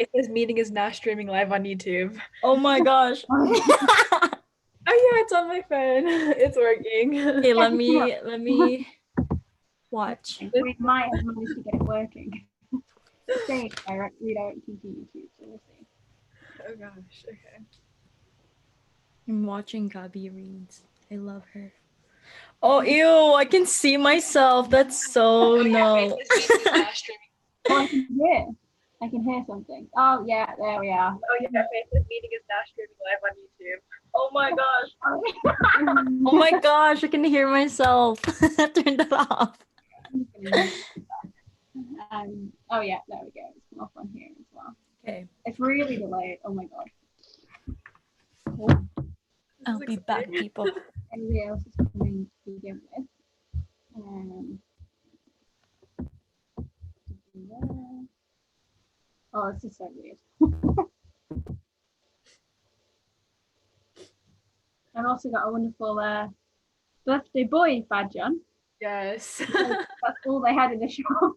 It says meeting is now streaming live on YouTube. Oh my gosh. Oh yeah, it's on my phone. It's working. Okay, let me watch. We might have managed to get it working. Say redirecting to YouTube, so we'll see. Oh gosh, okay. I'm watching Gabby reads. I love her. Oh ew, I can see myself. That's so no. Oh, I can hear something. Oh yeah, there we are. Oh yeah, this meeting is now streaming live on YouTube. Oh my gosh. Oh my gosh, I can hear myself. Turn that off. Oh yeah, there we go. It's come off on here as well. Okay. It's really delayed. Oh my god. I'll be back, people. Everybody else is coming to begin with. Oh, this is so weird. I've also got a wonderful birthday boy badge on. Yes. That's all they had in the shop.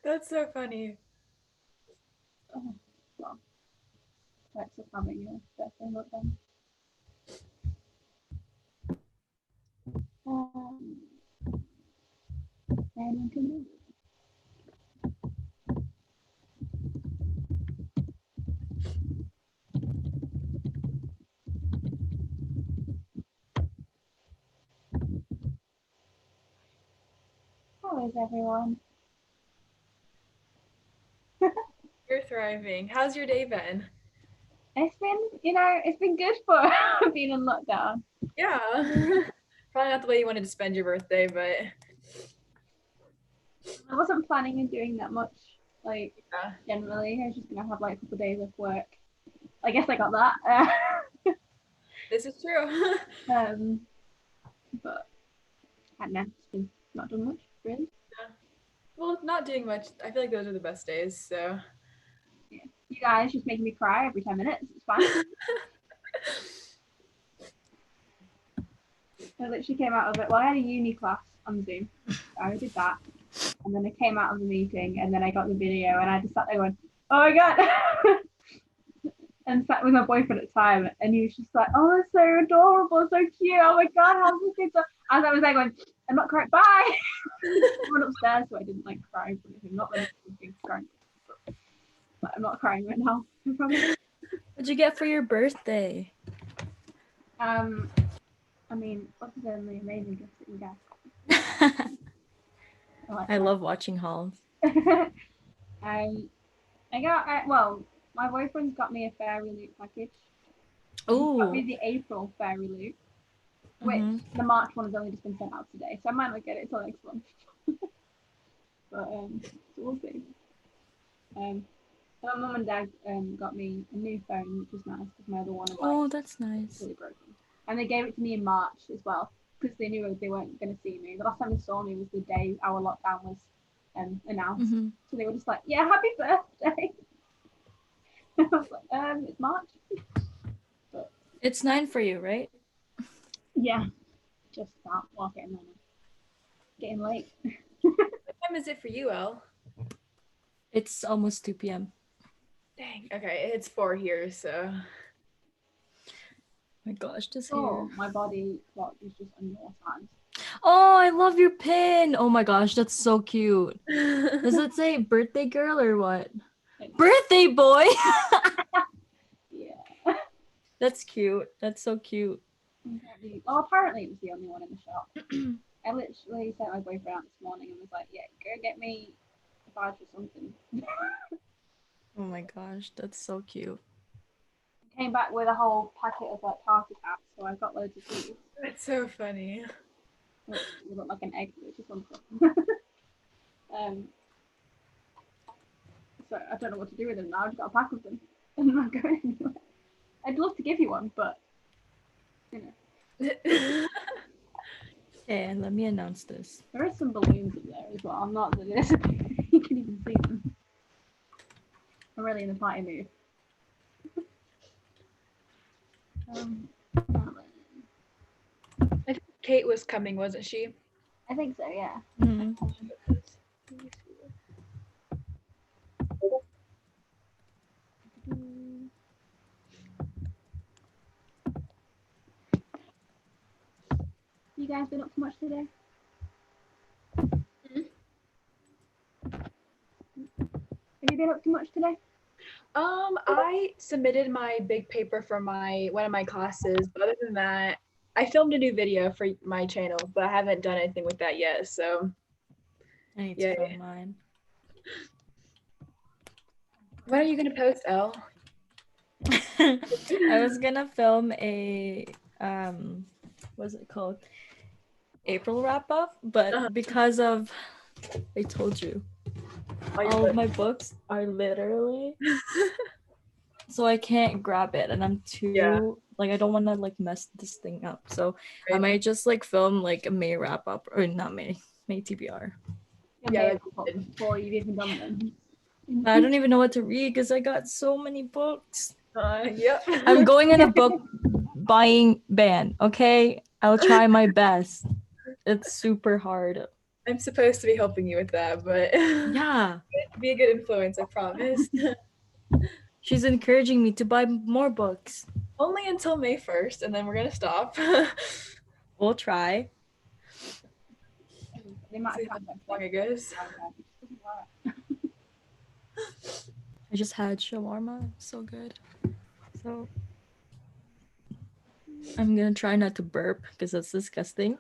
That's so funny. Oh, well, thanks for having a birthday look then. Anyone can do. How is everyone? You're thriving. How's your day been? It's been good for being in lockdown. Yeah. Probably not the way you wanted to spend your birthday, but I wasn't planning on doing that much. Like yeah. generally, I was just gonna have like a couple of days of work. I guess I got that. This is true. But I don't know, it's been not done much really. Yeah. Well, not doing much. I feel like those are the best days. So. Yeah. You guys just making me cry every 10 minutes. It's fine. I literally came out of it. Well, I had a uni class on Zoom. I did that. And then I came out of the meeting and then I got the video and I just sat there going, oh my God. And sat with my boyfriend at the time and he was just like, oh, that's so adorable, so cute. Oh my God, how's this kid? As I was there going, I'm not crying, bye. I went upstairs so I didn't like cry in front of him. Not that I was crying. But I'm not crying right now. What'd you get for your birthday? I mean, what's the amazing gifts that you get? I love watching hauls. Well, my boyfriend's got me a Fairy Loot package. Oh. Got me the April Fairy Loot, which the March one has only just been sent out today, so I might not get it until next month. But so we'll see. My mum and dad got me a new phone, which was nice because my other one was that's nice. really broken. And they gave it to me in March as well because they knew they weren't going to see me. The last time they saw me was the day our lockdown was announced. So they were just like, "Yeah, happy birthday." I was like, "It's March." But it's 9 for you, right? Yeah, just that. Well, getting late. What time is it for you, Elle? It's almost 2 p.m. Dang. Okay, it's 4 here, so. My gosh, this hair. hair. My body clock is just on your times. Oh, I love your pin. Oh my gosh, that's so cute. Does it say birthday girl or what? Birthday boy. Yeah. That's cute. That's so cute. Oh, apparently it was the only one in the shop. I literally sent my boyfriend out this morning and was like, yeah, go get me a badge or something. Oh my gosh, that's so cute. Came back with a whole packet of like party hats, so I've got loads of these. That's so funny. Which look like an egg, which is wonderful. So I don't know what to do with them now. I've got a pack of them. And I'm not going anywhere. I'd love to give you one, but you know. Okay, let me announce this. There is some balloons in there as well. I'm not that you can even see them. I'm really in the party mood. I think Kate was coming, wasn't she? I think so, yeah. guys been up to much today? Have you been up to much today? I submitted my big paper for one of my classes, but other than that, I filmed a new video for my channel, but I haven't done anything with that yet. So I need yeah. to film mine. When are you gonna post, Elle? I was gonna film a what's it called? April wrap up, but because of I told you, all of my books are literally so I can't grab it, and I'm too like I don't want to like mess this thing up. So I might just like film like a May wrap up, or not May TBR. Yeah, before you've even done them. I don't even know what to read because I got so many books. Yep. I'm going in a book buying ban. Okay, I'll try my best. It's super hard. I'm supposed to be helping you with that, but Yeah, be a good influence, I promise. she's encouraging me to buy more books. Only until May 1st, and then we're gonna stop. We'll try. They might See how long it goes. I just had shawarma. So good. So I'm gonna try not to burp because that's disgusting.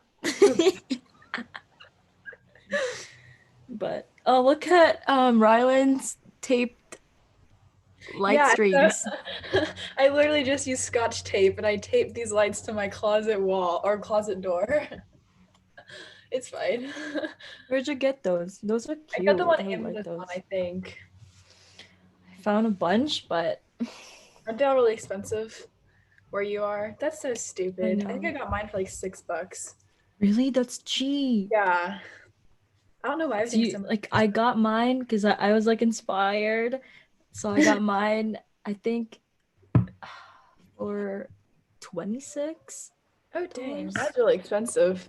But oh, look at Ryland's taped light strings. I literally just used Scotch tape and I taped these lights to my closet wall or closet door. It's fine. Where'd you get those? Those are cute. I got them on I like Amazon, those. I think. I found a bunch, but aren't they all really expensive where you are? That's so stupid. I think I know. got mine for like $6. Really, that's cheap. Yeah. I don't know why I So think so much. like I got mine because I was like inspired, so I got mine. I think for $26. Oh dang, that's really expensive.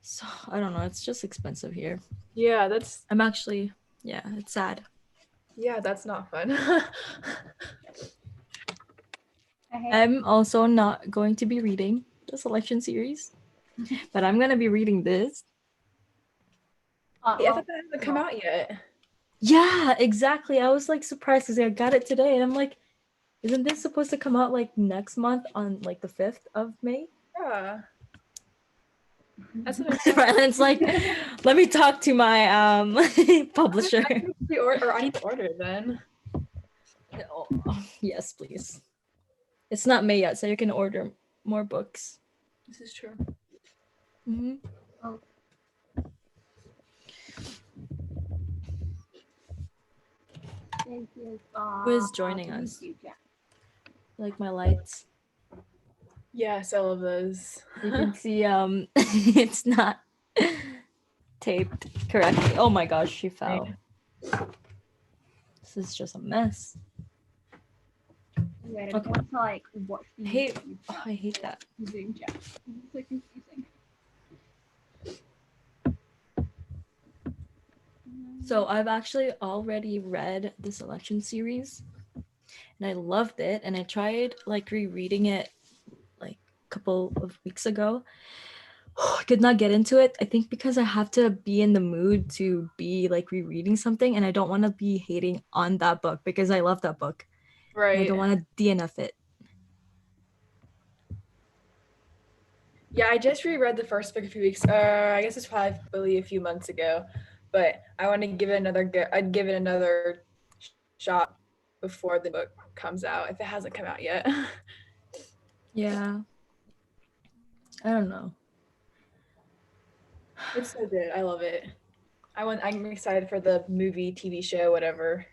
So I don't know. It's just expensive here. Yeah, that's I'm actually it's sad. yeah, that's not fun. I'm also not going to be reading the selection series, but I'm gonna be reading this. I thought that hasn't come out yet. Yeah, exactly. I was like surprised because I got it today, and I'm like, isn't this supposed to come out like next month on like the 5th of May? Yeah. That's what I'm Ryland's like, let me talk to my publisher. or I need to order it then. Oh, yes, please. It's not May yet, so you can order more books. This is true. Mm-hmm. Oh. Who is joining us? Like my lights. Yes, all of those. You can see it's not taped correctly. Oh my gosh, she fell. This is just a mess. Wait, I want to like watch the I hate that. Zoom chat. It's so confusing. So I've actually already read the selection series and I loved it, and I tried like rereading it like a couple of weeks ago. I could not get into it. I think because I have to be in the mood to be like rereading something, and I don't want to be hating on that book because I love that book. Right. I don't want to DNF it. Yeah, I just reread the first book a few weeks. I guess it's probably a few months ago, but I want to give it I'd give it another shot before the book comes out if it hasn't come out yet. Yeah. I don't know. It's so good. I love it. I'm excited for the movie, TV show, whatever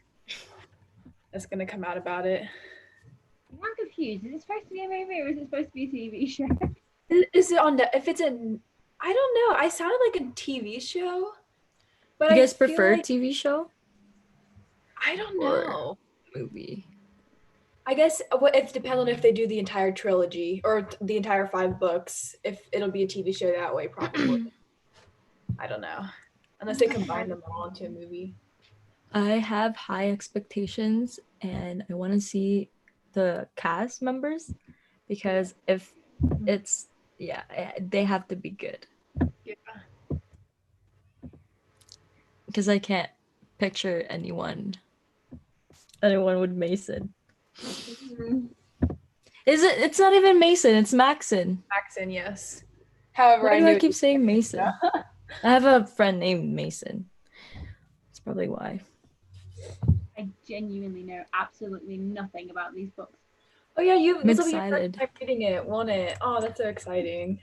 that's gonna come out about it. I'm confused. Is it supposed to be a movie or is it supposed to be a TV show? Is it on? If it's in, I don't know. I sounded like a TV show, but You guys I feel prefer like, TV show? I don't or know. movie? I guess it depends on if they do the entire trilogy or the entire 5 books. If it'll be a TV show that way, probably. I don't know, unless they combine them all into a movie. I have high expectations, and I want to see the cast members because if it's they have to be good. because I can't picture anyone with Mason. Is it? It's not even Mason. It's Maxon. Maxon, yes. However, Why I do knew I keep saying Mason? I have a friend named Mason. That's probably why. I genuinely know absolutely nothing about these books. Oh yeah, I'm this will be your first excited. time reading it, won't it? Oh, that's so exciting.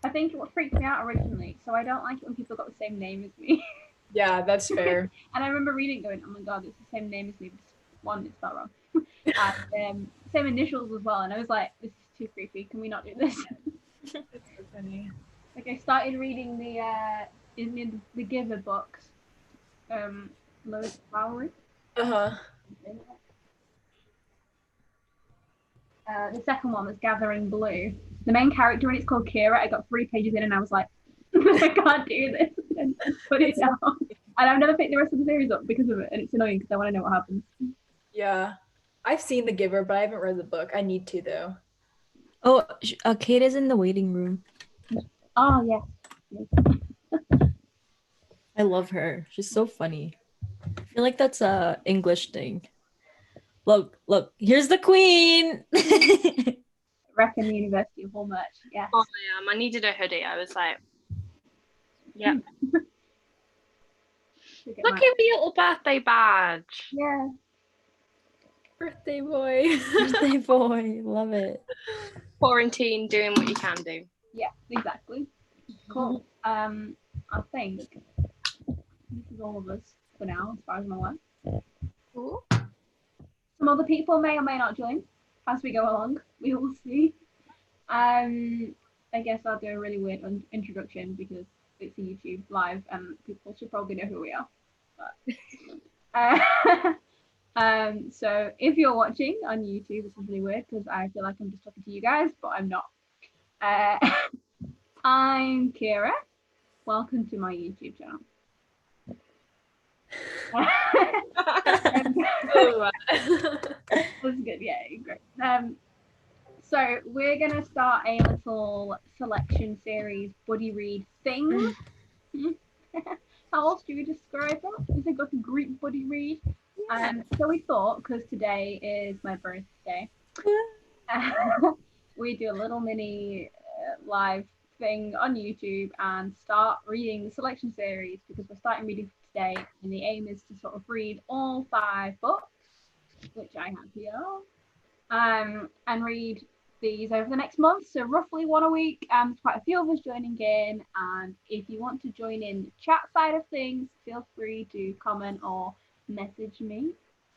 I think what freaked me out originally, so I don't like it when people got the same name as me. Yeah, that's fair. And I remember reading it going, oh my god, it's the same name as me, but one, it's spelled wrong. And same initials as well, and I was like, this is too creepy, can we not do this? That's so funny. Like I started reading the Giver books, Lois Lowry. Uh-huh. The second one was Gathering Blue. The main character in it's called Kira. I got 3 pages in and I was like, I can't do this. And put it down. And I've never picked the rest of the series up because of it, and it's annoying because I want to know what happens. Yeah. I've seen The Giver, but I haven't read the book. I need to, though. Oh, Kate is in the waiting room. Oh, yeah. I love her. She's so funny. I feel like that's a English thing. Look, here's the queen. Reckon the University of Hull merch. Yeah. Oh, I am. I needed a hoodie. I was like, yeah. Look at the little birthday badge. Yeah. Birthday boy. Birthday boy. Love it. Quarantine, doing what you can do. Yeah, exactly. Cool. I think this is all of us for now, as far as I'm aware. Cool. Some other people may or may not join as we go along. We will see. I guess I'll do a really weird introduction because it's a YouTube live and people should probably know who we are. But, so if you're watching on YouTube, this is really weird because I feel like I'm just talking to you guys, but I'm not. I'm Kira. Welcome to my YouTube channel. That's good, yeah, great. So we're gonna start a little selection series buddy read thing. How else do we describe that? Is it like a Greek buddy read? So we thought, because today is my birthday, we do a little mini live thing on YouTube and start reading the selection series because we're starting reading for today, and the aim is to sort of read all 5 books, which I have here, and read these over the next month, so roughly 1 a week. Quite a few of us joining in, and if you want to join in the chat side of things, feel free to comment or message me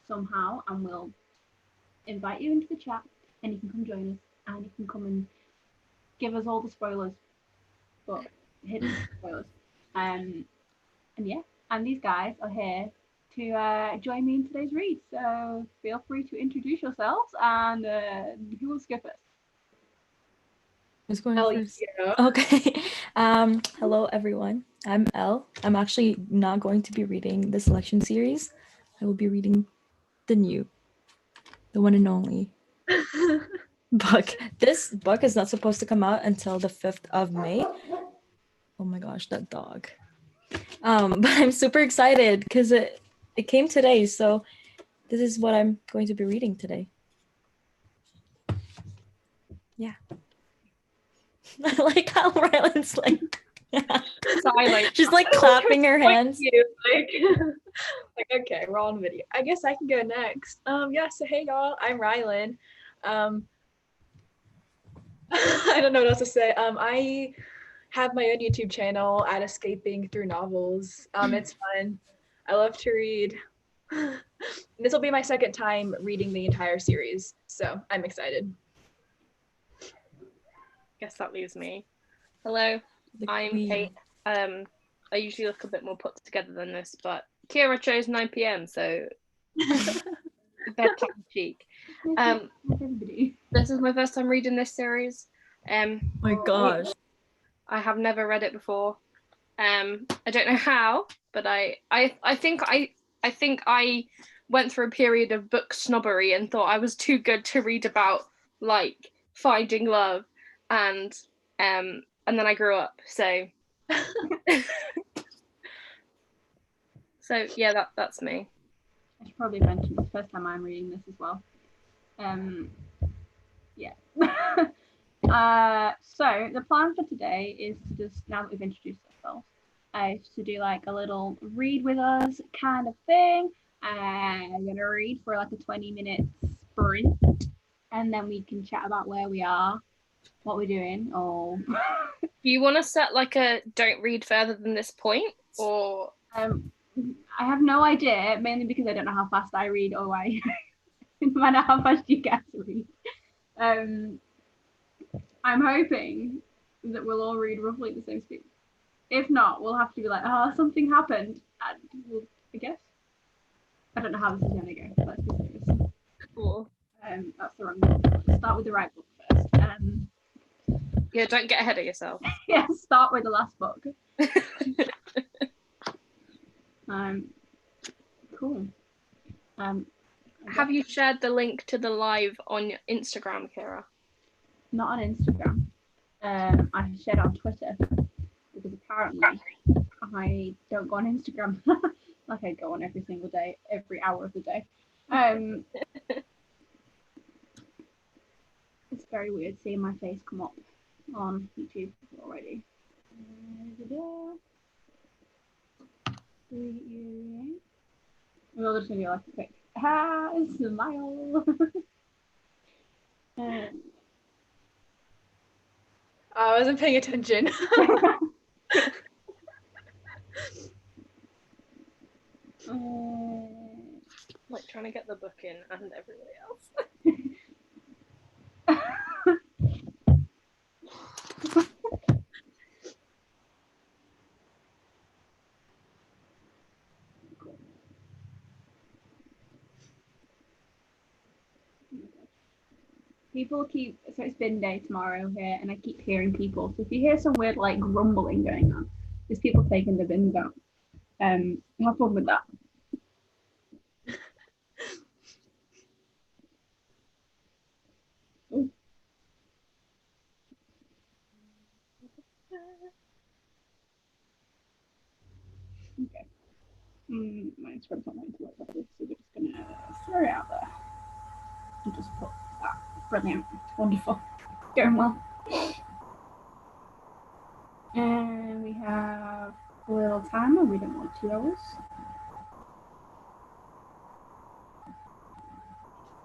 somehow, and we'll invite you into the chat, and you can come join us, and you can come and give us all the spoilers, but hidden spoilers. And yeah, and these guys are here to join me in today's read, so feel free to introduce yourselves, and who will skip it? Who's going Elle, first? yeah. Okay. Hello everyone. I'm Elle. I'm actually not going to be reading the selection series. I will be reading the one and only book. This book is not supposed to come out until the 5th of May. Oh my gosh, that dog. But I'm super excited because it came today, so this is what I'm going to be reading today. Yeah. I like how Rylan's like she's like clapping her hands. Like, okay, we're on video. I guess I can go next. Yeah, so hey y'all, I'm Rylan. I don't know what else to say. I have my own YouTube channel at Escaping Through Novels. It's fun. I love to read. This will be my 2nd time reading the entire series, so I'm excited. Guess that leaves me. Hello, I'm Kate. I usually look a bit more put together than this, but Kira chose 9 p.m, so bedtime cheek. This is my first time reading this series. My gosh. I have never read it before. I don't know how, but I think I went through a period of book snobbery and thought I was too good to read about like finding love, and then I grew up. So So yeah, that's me. I should probably mention it's the first time I'm reading this as well. Yeah. So the plan for today is to just, now that we've introduced ourselves, is to do like a little read with us kind of thing. I'm gonna read for like a 20-minute sprint, and then we can chat about where we are, what we're doing, or Do you want to set like a don't read further than this point, or I have no idea, mainly because I don't know how fast I read, or no matter how fast you guys read. I'm hoping that we'll all read roughly the same speed. If not, we'll have to be like, oh, something happened, and we'll, I guess. I don't know how this is gonna go. Let's be serious. cool? That's the wrong book. Let's start with the right book first. Yeah, don't get ahead of yourself. Yeah, start with the last book. Cool. Have you shared the link to the live on your Instagram, Kira? Not on Instagram. I shared on Twitter because apparently I don't go on Instagram like I go on every single day, every hour of the day. It's very weird seeing my face come up on YouTube already. We're just gonna do like a quick smile. I wasn't paying attention. Like trying to get the book in and everybody else. People keep, so it's bin day tomorrow here, and I keep hearing people. So if you hear some weird like grumbling going on, there's people taking the bins out. Have fun with that. Ooh. Okay. My Instagram's not going to work properly, so we're just gonna throw it out there and just put that. Brilliant, wonderful, going well. And we have a little timer. We don't want 2 hours.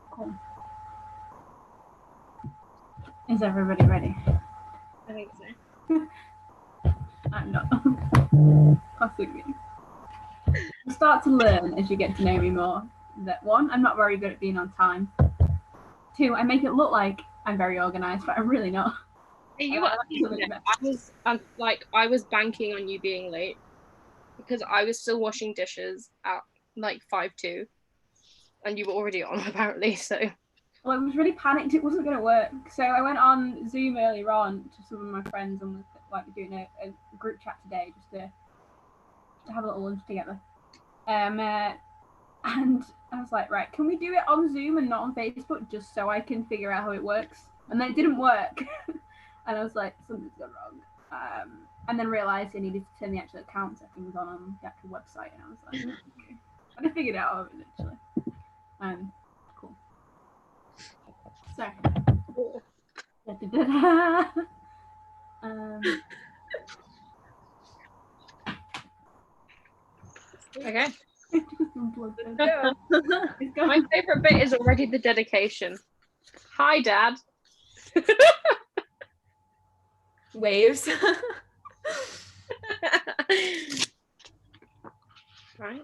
Cool. Is everybody ready? I think so. I'm not. Possibly. You start to learn as you get to know me more that 1, I'm not very good at being on time. 2, I make it look like I'm very organized, but I'm really not. You were, I was banking on you being late because I was still washing dishes at like 5:02, and you were already on apparently. So well, I was really panicked it wasn't going to work, so I went on Zoom earlier on to some of my friends and was like doing a group chat today just to have a little lunch together. And I was like, right, can we do it on Zoom and not on Facebook just so I can figure out how it works? And then it didn't work. And I was like, something's gone wrong. And then realised I needed to turn the actual account settings on the actual website. And I was like, okay. And I figured it out eventually. Cool. So, okay. My My favorite bit is already the dedication. Hi, Dad. Waves. Right.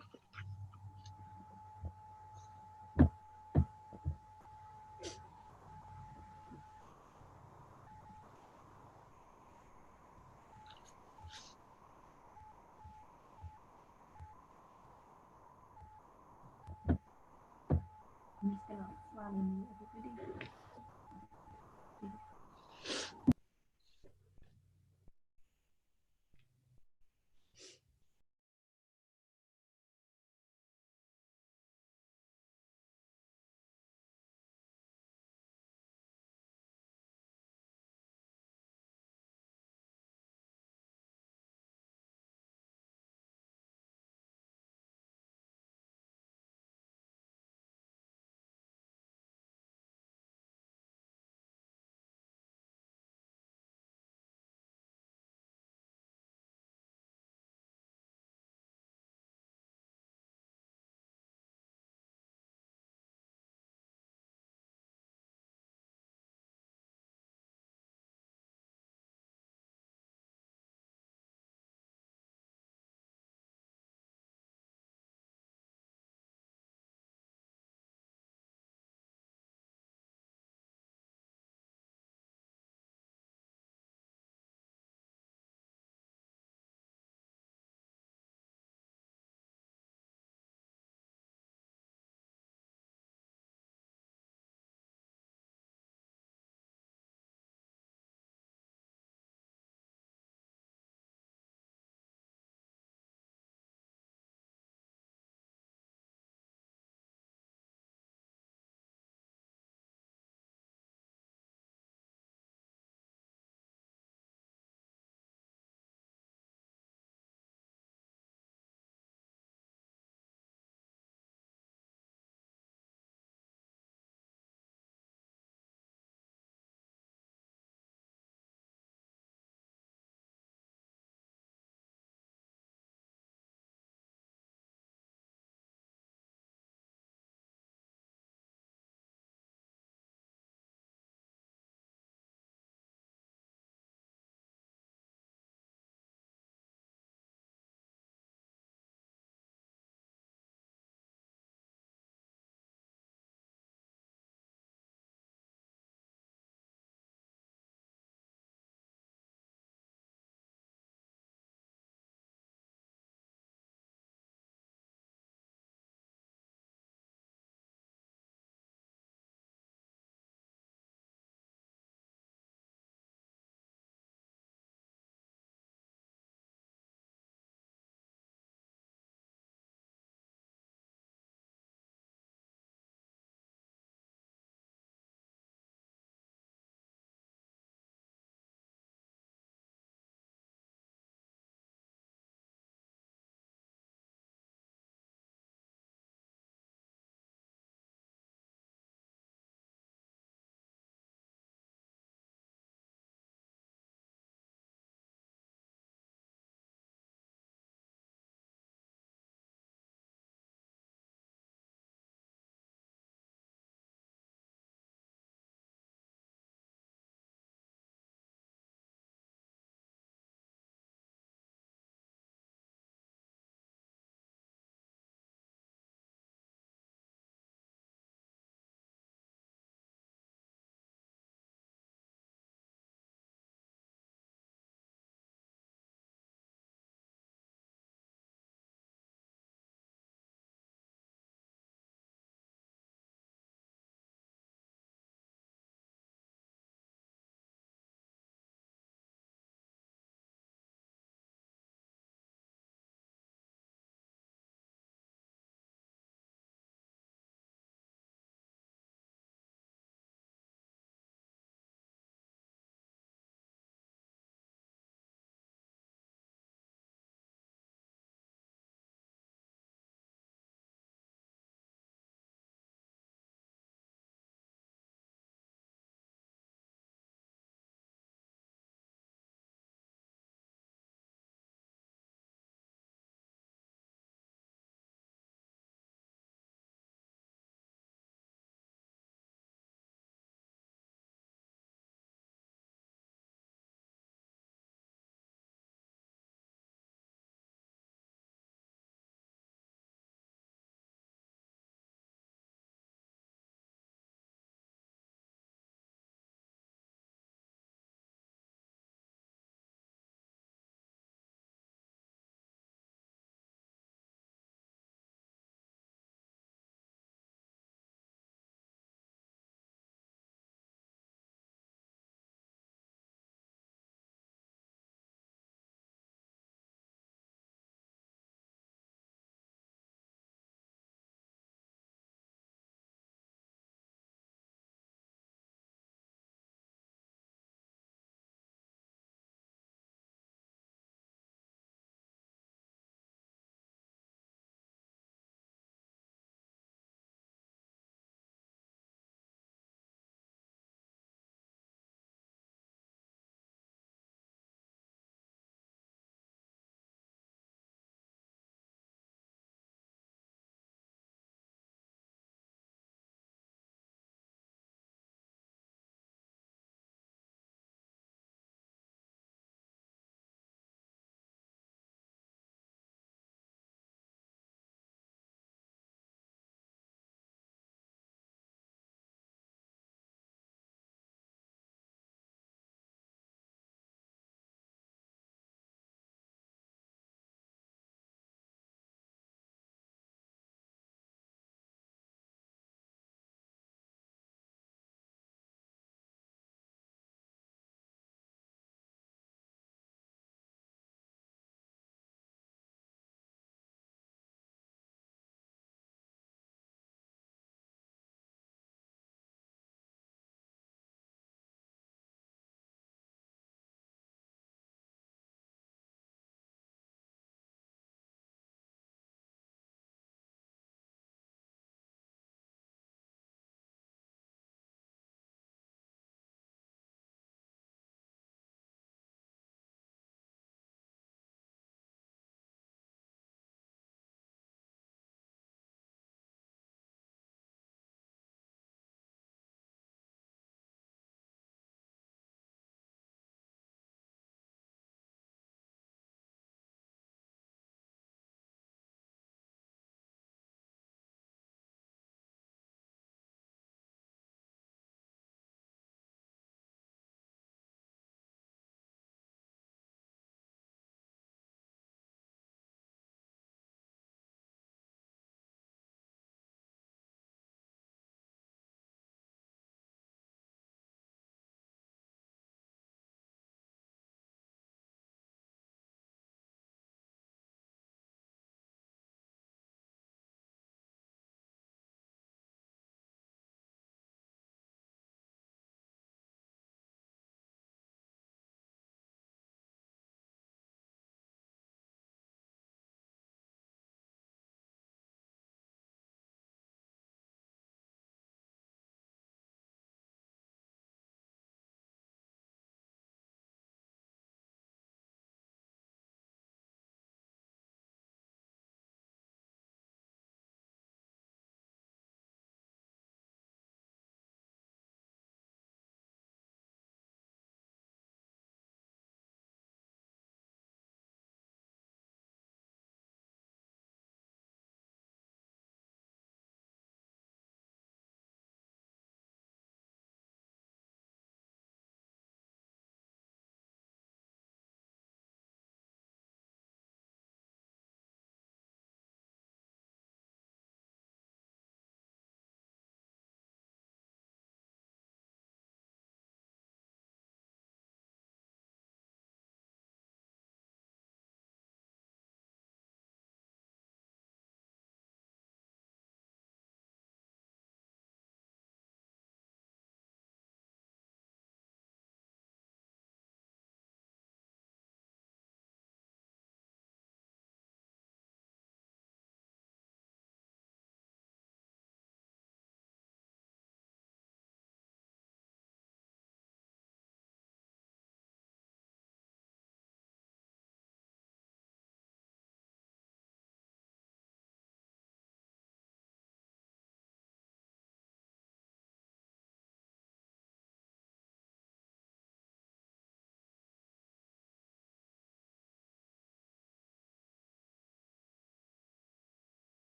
I'm just gonna slam in everybody.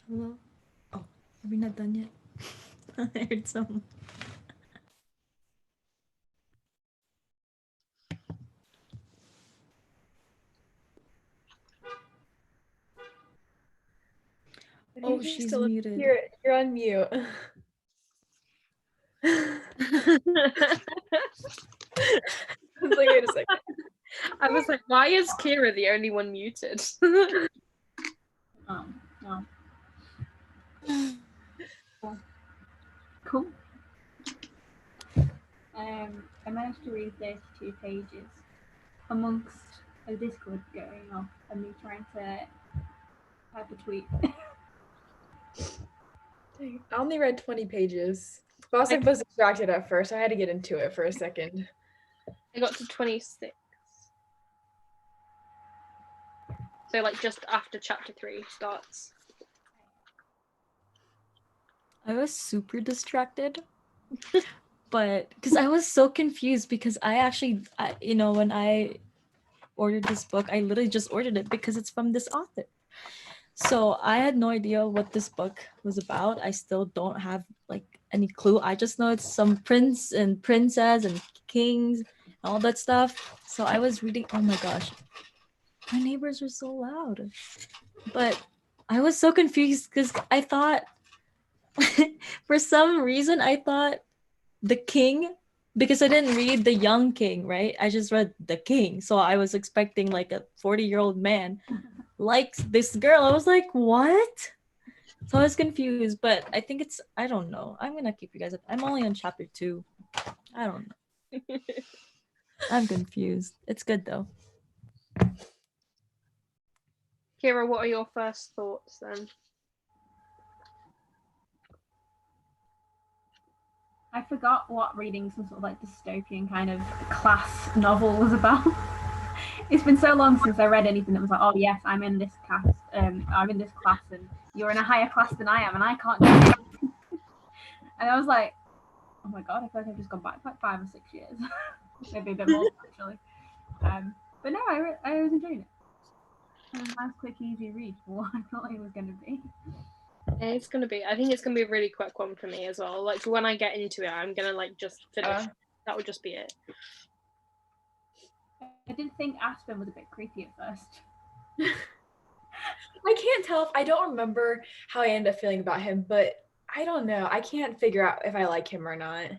Hello? Oh, are we not done yet? I heard some. Oh, she's muted. You're on mute. I was like, wait a second. I was like, why is Kira the only one muted? Oh. Cool. I managed to read 32 pages amongst a Discord going off and me trying to type a tweet. I only read 20 pages. But I was distracted at first. I had to get into it for a second. I got to 26. So like just after chapter 3 starts. I was super distracted. But because I was so confused because when I ordered this book, I literally just ordered it because it's from this author. So I had no idea what this book was about. I still don't have like any clue. I just know it's some prince and princess and kings and all that stuff. So I was reading, oh my gosh, my neighbors are so loud. But I was so confused because I thought, for some reason, I thought the king, because I didn't read the young king, right? I just read the king. So I was expecting like a 40-year-old man likes this girl. I was like, what? So I was confused, but I think I don't know. I'm gonna keep you guys up. I'm only on chapter 2. I don't know. I'm confused. It's good though. Kira, what are your first thoughts then? I forgot what reading some sort of like dystopian kind of class novel was about. It's been so long since I read anything that was like, oh yes, I'm in this class, I'm in this class, and you're in a higher class than I am, and I can't do it. And I was like, oh my god, I feel like I've just gone back like 5 or 6 years, maybe a bit more actually. But no, I was enjoying it. It was a nice, quick, easy read for what I thought it was going to be. Yeah, I think it's gonna be a really quick one for me as well. Like when I get into it, I'm gonna like just finish. That would just be it. I did think Aspen was a bit creepy at first. I can't tell if I don't remember how I ended up feeling about him, but I don't know. I can't figure out if I like him or not.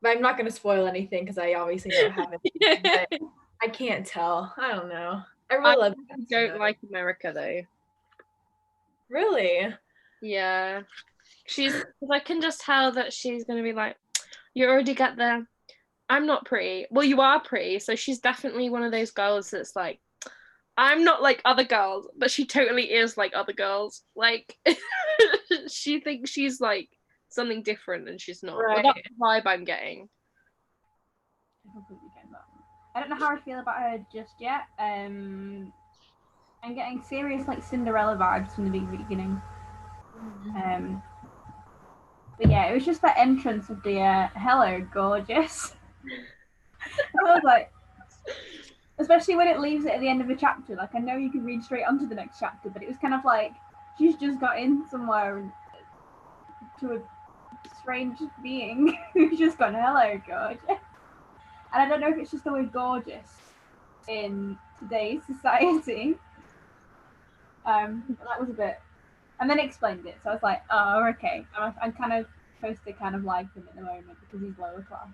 But I'm not going to spoil anything because I obviously don't have it. But I can't tell. I don't know. I really love. Don't like America though. Really? Yeah, I can just tell that she's gonna be like, you already got the, I'm not pretty. Well, you are pretty, so she's definitely one of those girls that's like, I'm not like other girls, but she totally is like other girls. Like, she thinks she's like something different and she's not. Right. Well, that's the vibe I'm getting. I completely get that. I don't know how I feel about her just yet. I'm getting serious like Cinderella vibes from the beginning. But yeah, it was just that entrance of the hello, gorgeous. I was like, especially when it leaves it at the end of a chapter. Like I know you can read straight onto the next chapter, but it was kind of like she's just got in somewhere and to a strange being who's just gone, hello, gorgeous. And I don't know if it's just the word gorgeous in today's society. But that was a bit. And then explained it, so I was like, oh, okay. I'm kind of supposed to kind of like him at the moment because he's lower class.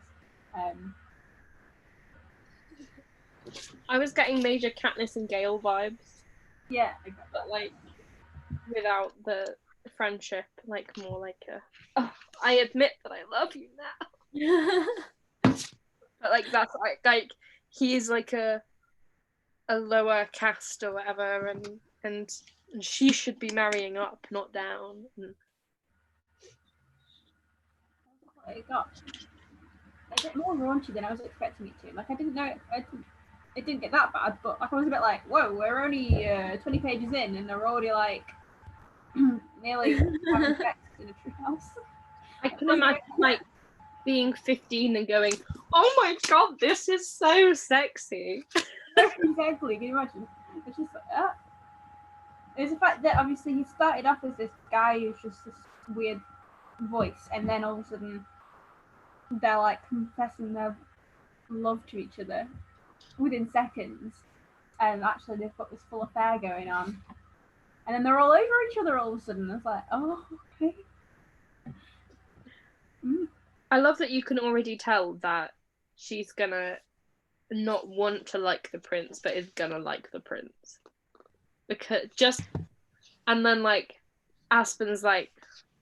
I was getting major Katniss and Gale vibes. Yeah, but like without the friendship, like more like oh, I admit that I love you now. But like that's like he's like a lower caste or whatever, and she should be marrying up, not down. It got a bit more raunchy than I was expecting it to. Like I didn't know it didn't get that bad, but like I was a bit like, whoa, we're only 20 pages in and they're already like nearly having sex in a treehouse. I can imagine like being 15 and going, oh my god, this is so sexy. Exactly, can you imagine? It's just like, It's the fact that obviously he started off as this guy who's just this weird voice, and then all of a sudden they're like confessing their love to each other within seconds, and actually they've got this full affair going on, and then they're all over each other all of a sudden. It's like, oh, okay. I love that you can already tell that she's gonna not want to like the prince, but is gonna like the prince. Because and then like Aspen's like,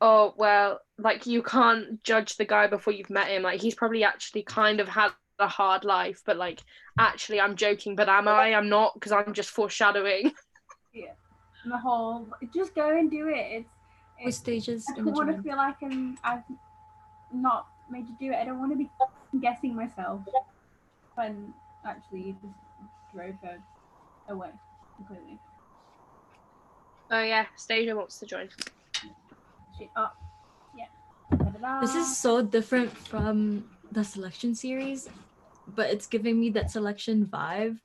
oh well, like you can't judge the guy before you've met him. Like he's probably actually kind of had a hard life, but like actually I'm joking, but am I? I'm not, because I'm just foreshadowing. Yeah. And the whole just go and do it. It's stages. I don't want to feel like I've not made you do it. I don't want to be guessing myself when actually you just drove her away completely. Oh yeah, Stasia wants to join. Yeah. Ta-da-da. This is so different from the selection series, but it's giving me that selection vibe.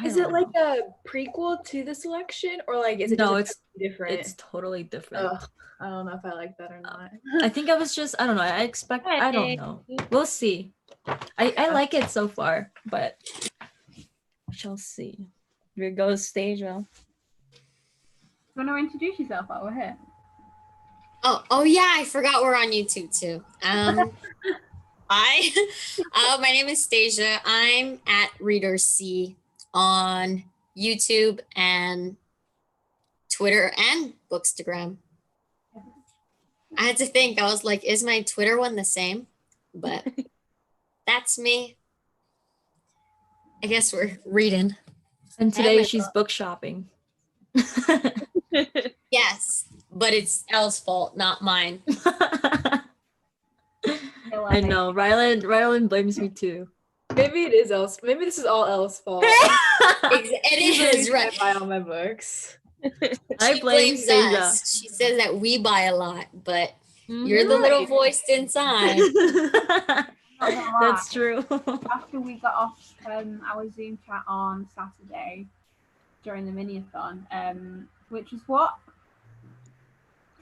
Is it like a prequel to the selection, or like is it no? It's different. It's totally different. Ugh, I don't know if I like that or not. I think I was just I don't know. I don't know. We'll see. I like it so far, but we shall see. Here goes Stasia. You want to introduce yourself while we're here? Oh yeah, I forgot we're on YouTube too. Hi, my name is Stasia. I'm at ReaderC on YouTube and Twitter and Bookstagram. I had to think. I was like, is my Twitter one the same? But that's me. I guess we're reading. And today she's book shopping. Yes, but it's Elle's fault, not mine. I know. Rylan blames me too. Maybe it is Elle's. Maybe this is all Elle's fault. It is right. I buy all my books. I blame Stasia. Us. She says that we buy a lot, but you're the little voice inside. That's true. After we got off our Zoom chat on Saturday during the Miniathon, which is what?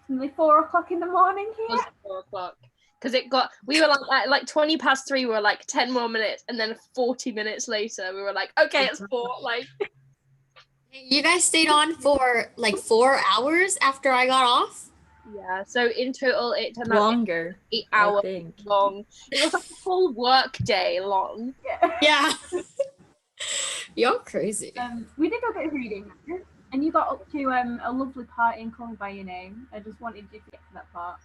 Nearly 4 o'clock in the morning here? It was 4 o'clock. Because we were like 20 past 3, we were like 10 more minutes, and then 40 minutes later, we were like, okay, it's 4. Like, you guys stayed on for like 4 hours after I got off? Yeah, so in total, it turned out longer. 8 hours long. It was like a full work day long. Yeah. You're crazy. We did go get reading, and you got up to a lovely part in Call Me By Your Name. I just wanted you to get to that part.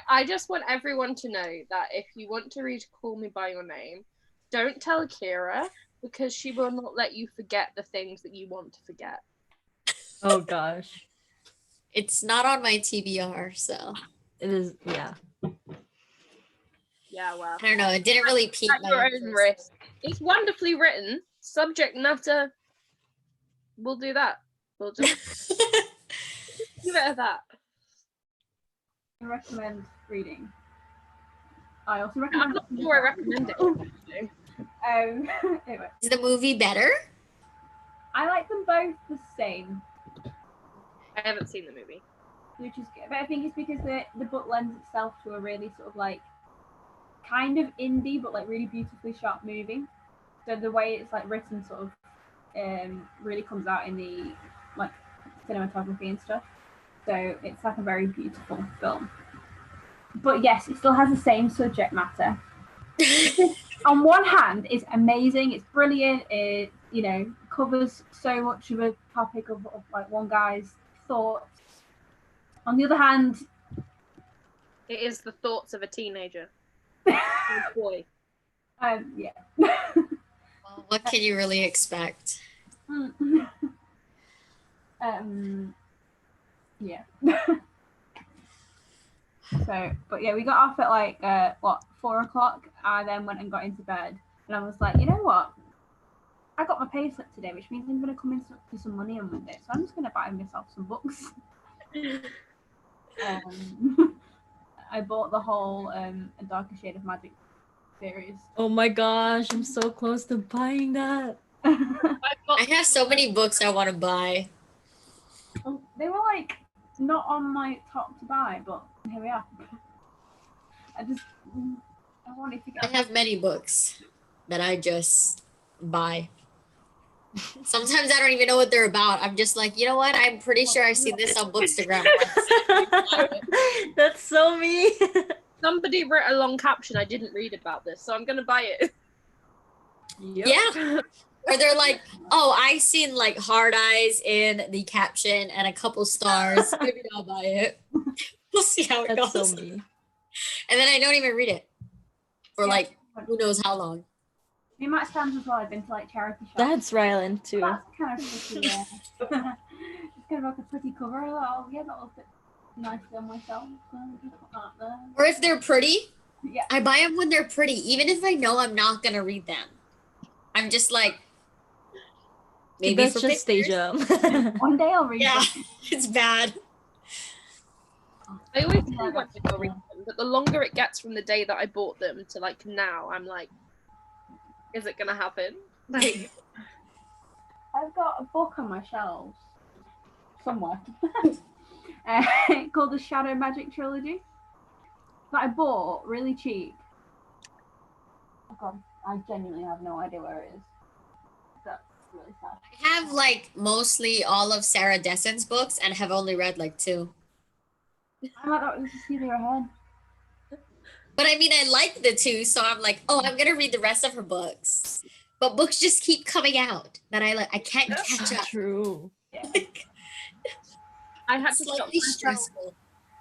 I just want everyone to know that if you want to read Call Me By Your Name, don't tell Kira, because she will not let you forget the things that you want to forget. Oh gosh. It's not on my TBR, so. It is, yeah. Yeah, well. I don't know, it didn't really pique my your own risk. It's wonderfully written. Subject matter, we'll do that. We'll just give it at that. I recommend reading. I also recommend. I'm not sure I recommend it. Anyway. Is the movie better? I like them both the same. I haven't seen the movie. Which is good. But I think it's because the book lends itself to a really sort of like kind of indie but like really beautifully shot movie. So the way it's like written sort of really comes out in the like cinematography and stuff. So it's like a very beautiful film. But yes, it still has the same subject matter. On one hand, it's amazing, it's brilliant, it covers so much of a topic of like one guy's thoughts. On the other hand, it is the thoughts of a teenager. Boy. Yeah. Well, what can you really expect? Yeah. So, but yeah, we got off at like 4 o'clock. I then went and got into bed, and I was like, you know what? I got my pay slip today, which means I'm going to come in for some money on Monday. So I'm just going to buy myself some books. I bought the whole A Darker Shade of Magic series. Oh my gosh, I'm so close to buying that. I have so many books I want to buy. They were like not on my top to buy, but here we are. I wanted to get. I have many books that I just buy. Sometimes I don't even know what they're about. I'm just like, you know what? I'm pretty sure I've seen this on Bookstagram once. That's so me. Somebody wrote a long caption. I didn't read about this, so I'm gonna buy it. Yep. Yeah. Or they're like, oh, I seen like hard eyes in the caption and a couple stars. Maybe I'll buy it. We'll see how it That's goes. so me. And then I don't even read it for like who knows how long. Me and Matt stands as well. I've been to like charity shops. That's Ryland too. That's kind of pretty. Yeah. It's kind of like a pretty cover. Oh yeah, that looks nice on myself. So just put that there. Or if they're pretty, Yeah. I buy them when they're pretty, even if I know I'm not gonna read them. I'm just like, maybe That's for just pictures. Stasia. One day I'll read Yeah, them. it's bad. I always do want to go read them, but the longer it gets from the day that I bought them to like now, I'm like, is it gonna happen? Like, I've got a book on my shelves somewhere called the Shadow Magic Trilogy that I bought really cheap. Oh God, I genuinely have no idea where it is. That's really sad. I have like mostly all of Sarah Dessen's books and have only read like 2. I might not just see their head. But I mean, I like the 2, so I'm like, oh, I'm gonna read the rest of her books. But books just keep coming out that I can't catch up. True. Yeah. I had to stop Slightly myself stressful.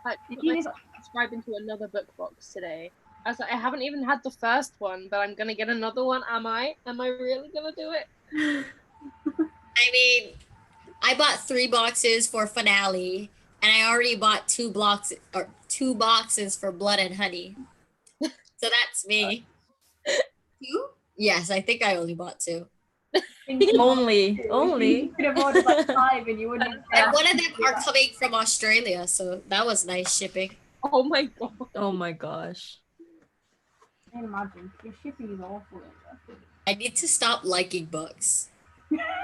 like, If put you myself subscribing to another book box today. I was like, I haven't even had the first one, but I'm gonna get another one. Am I? Am I really gonna do it? I mean, I bought 3 boxes for Finale, and I already bought 2 boxes for Blood and Honey. So that's me. 2? Yes, I think I only bought 2. Only. You could have ordered like 5 and you wouldn't have And one of them are coming from Australia, so that was nice shipping. Oh my god. Oh my gosh. I can imagine. Your shipping is awful. I need to stop liking books.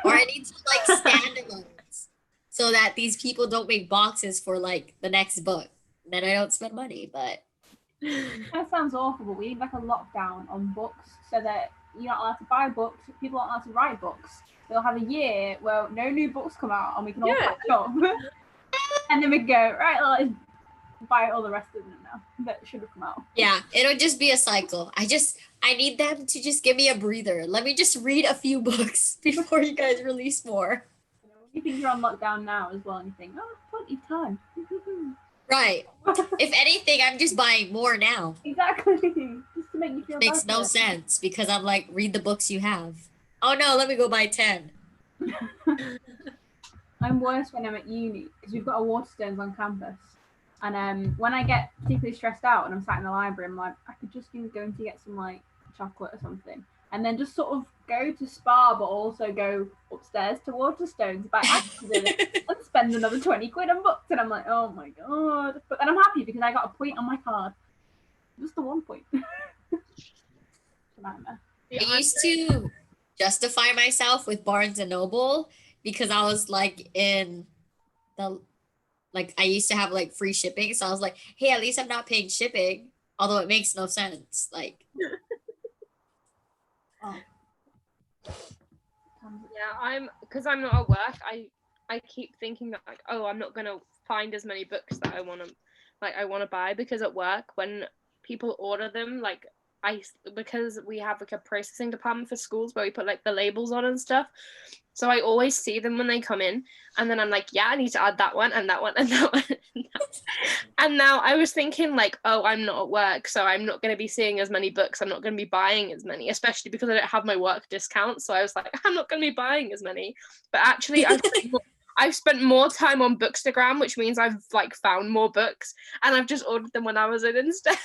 Or I need to like standalones so that these people don't make boxes for like the next book. Then I don't spend money, but That sounds awful, but we need like a lockdown on books so that you're not allowed to buy books, people aren't allowed to write books. They'll have a year where no new books come out and we can all catch up. And then we go, right, well, let's buy all the rest of them now that should have come out. yeah, it'll just be a cycle. I need them to just give me a breather. Let me just read a few books before you guys release more. You think you're on lockdown now as well and you think, oh, plenty of time. Right. If anything, I'm just buying more now. Exactly. Just to make you feel Makes better. no sense because I'm like, read the books you have. Oh no, let me go buy 10. I'm worse when I'm at uni because we've got a Waterstones on campus. And when I get particularly stressed out and I'm sat in the library, I'm like, I could just be going to get some like chocolate or something. And then just sort of go to Spa, but also go upstairs to Waterstones by accident and spend another 20 quid on books. And I'm like, oh my God. But then I'm happy because I got a point on my card. Just the 1 point. I used to justify myself with Barnes and Noble because I was like I used to have like free shipping. So I was like, hey, at least I'm not paying shipping. Although it makes no sense. Like, Yeah, because I'm not at work. I keep thinking that like, oh, I'm not gonna find as many books that I want to buy because at work when people order them, like because we have like a processing department for schools where we put like the labels on and stuff. So I always see them when they come in, and then I'm like, yeah, I need to add that one and that one and that one. And now I was thinking like, oh, I'm not at work, so I'm not going to be seeing as many books. I'm not going to be buying as many, especially because I don't have my work discount. So I was like, I'm not going to be buying as many. But actually, I've spent more time on Bookstagram, which means I've like found more books, and I've just ordered them when I was in instead.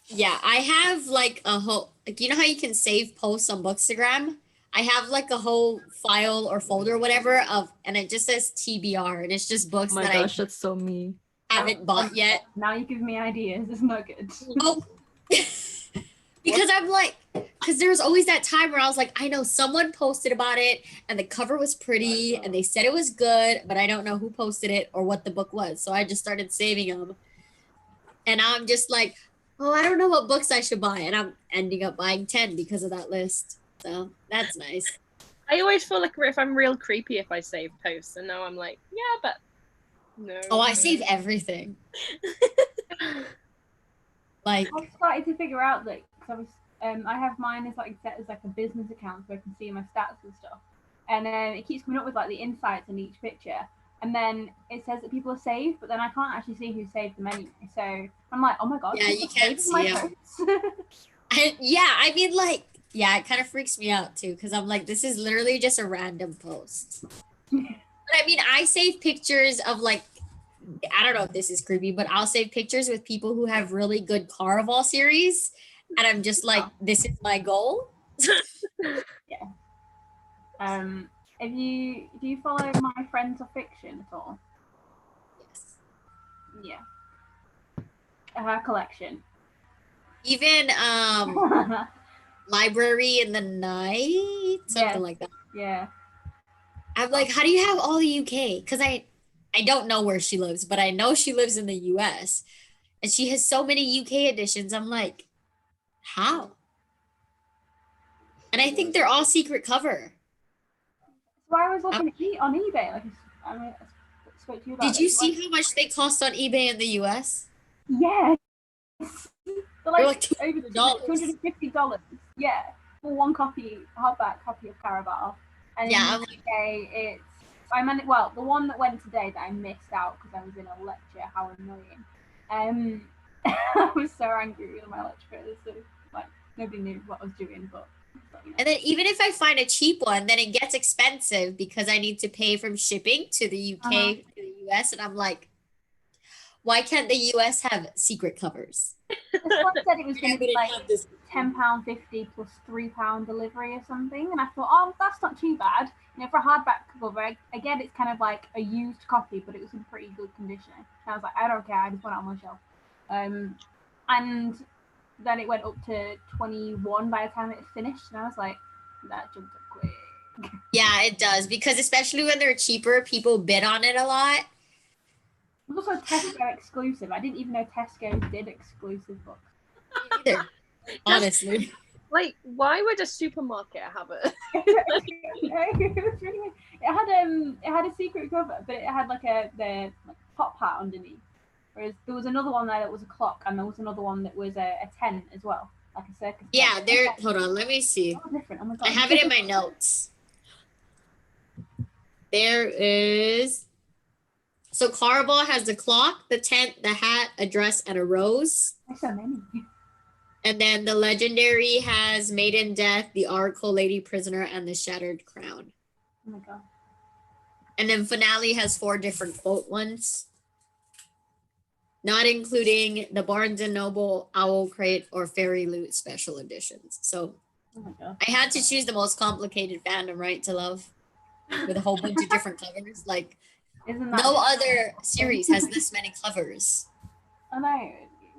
yeah, I have like a whole, like, you know how you can save posts on Bookstagram? I have like a whole file or folder or whatever and it just says TBR and it's just books Oh my that gosh, that's so me. I haven't bought yet. Now you give me ideas. It's not good. Oh, because I'm like, because there was always that time where I was like, I know someone posted about it and the cover was pretty and they said it was good, but I don't know who posted it or what the book was. So I just started saving them. And I'm just like, oh, I don't know what books I should buy. And I'm ending up buying 10 because of that list. So that's nice. I always feel like if I'm real creepy if I save posts, and now I'm like, yeah, but no. Oh, I save everything. Like, I started to figure out that because I have mine as like set as like a business account so I can see my stats and stuff, and then it keeps coming up with like the insights in each picture, and then it says that people are saved, but then I can't actually see who saved them anyway. So I'm like, oh my god, yeah, you can't see them. Yeah, I mean, like, yeah, it kind of freaks me out too because I'm like, this is literally just a random post. But I mean, I save pictures of like, I don't know if this is creepy, but I'll save pictures with people who have really good Caraval series. And I'm just like, this is my goal. Yeah. Do you follow My Friends of Fiction at all? Yes. Yeah. Her collection. Even Library in the Night, something like that. Yeah. I'm like, how do you have all the UK? Because I don't know where she lives, but I know she lives in the US. And she has so many UK editions. I'm like, how? And I think they're all secret cover. So I was looking on eBay. Like, I mean, I spoke to you about. Did you see how much they cost on eBay in the US? Yes. They're like over $250. Yeah, for one hardback copy of Caraval. And yeah, in the UK, it's the one that went today that I missed out because I was in a lecture. How annoying! I was so angry with my lecturer. So like nobody knew what I was doing, but. And then even if I find a cheap one, then it gets expensive because I need to pay from shipping to the UK to the US, and I'm like, why can't the US have secret covers? This one said it was going to be like £10.50 plus £3 delivery or something, and I thought, oh, that's not too bad. For a hardback cover, again, it's kind of like a used copy, but it was in pretty good condition. And I was like, I don't care, I just want it on my shelf. And then it went up to 21 by the time it finished, and I was like, that jumped up quick. Yeah, it does, because especially when they're cheaper, people bid on it a lot. It was also Tesco exclusive. I didn't even know Tesco did exclusive books. Either, honestly. Like, why would a supermarket have it? It had a secret cover, but it had like the top hat underneath. Whereas there was another one there that was a clock, and there was another one that was a tent as well, like a circus. Yeah, there. Hold on, let me see. Oh, different. Oh my God. I have it in my notes. There is. So Caraval has the clock, the tent, the hat, a dress, and a rose. There's so many. And then the legendary has Maiden Death, the Oracle, Lady Prisoner, and the Shattered Crown. Oh my God. And then Finale has 4 different quote ones, not including the Barnes & Noble, Owl Crate, or Fairy Loot special editions. So Oh my God. I had to choose the most complicated fandom, right, to love, with a whole bunch of different covers. Like, Isn't that no other series has this many covers. I know.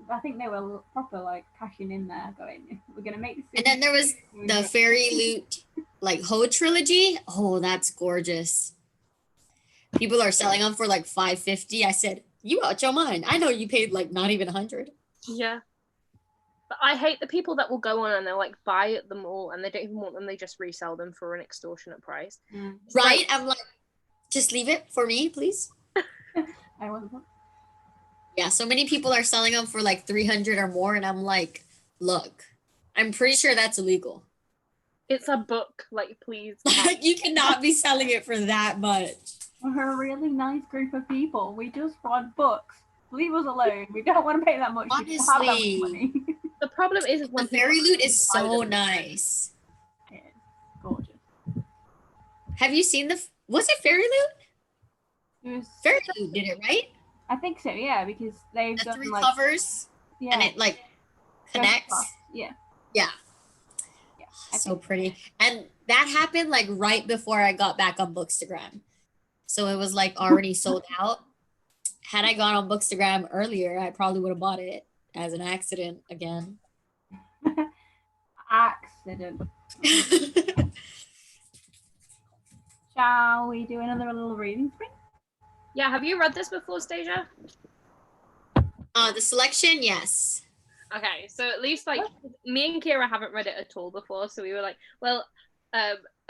I think they were proper like cashing in there, going, "We're gonna make this." And then there was the Fairy Loot, like Ho trilogy. Oh, that's gorgeous. People are selling them for like $550. I said, you out your mind. I know you paid like not even 100. Yeah. But I hate the people that will go on and they'll like buy at them all and they don't even want them, they just resell them for an extortionate price. Right? Like, I'm like, just leave it for me, please. I wasn't. Yeah, so many people are selling them for like 300 or more, and I'm like, look, I'm pretty sure that's illegal. It's a book, like, please. You cannot be selling it for that much. We're a really nice group of people. We just want books. Leave us alone. We don't want to pay that much. Honestly, have that much money. The problem is when the Fairy Loot is so nice. It is gorgeous. Have you seen was it Fairy Loot? It was Fairy Loot did it, right? I think so, yeah, because they've The done 3 like, covers, yeah, and it like connects. Yeah. Yeah. So pretty. And that happened like right before I got back on Bookstagram. So it was like already sold out. Had I gone on Bookstagram earlier, I probably would have bought it as an accident again. accident. Shall we do another little reading spree? Yeah, have you read this before, Stasia? The selection, yes. Okay, so at least like me and Kira haven't read it at all before, so we were like, well,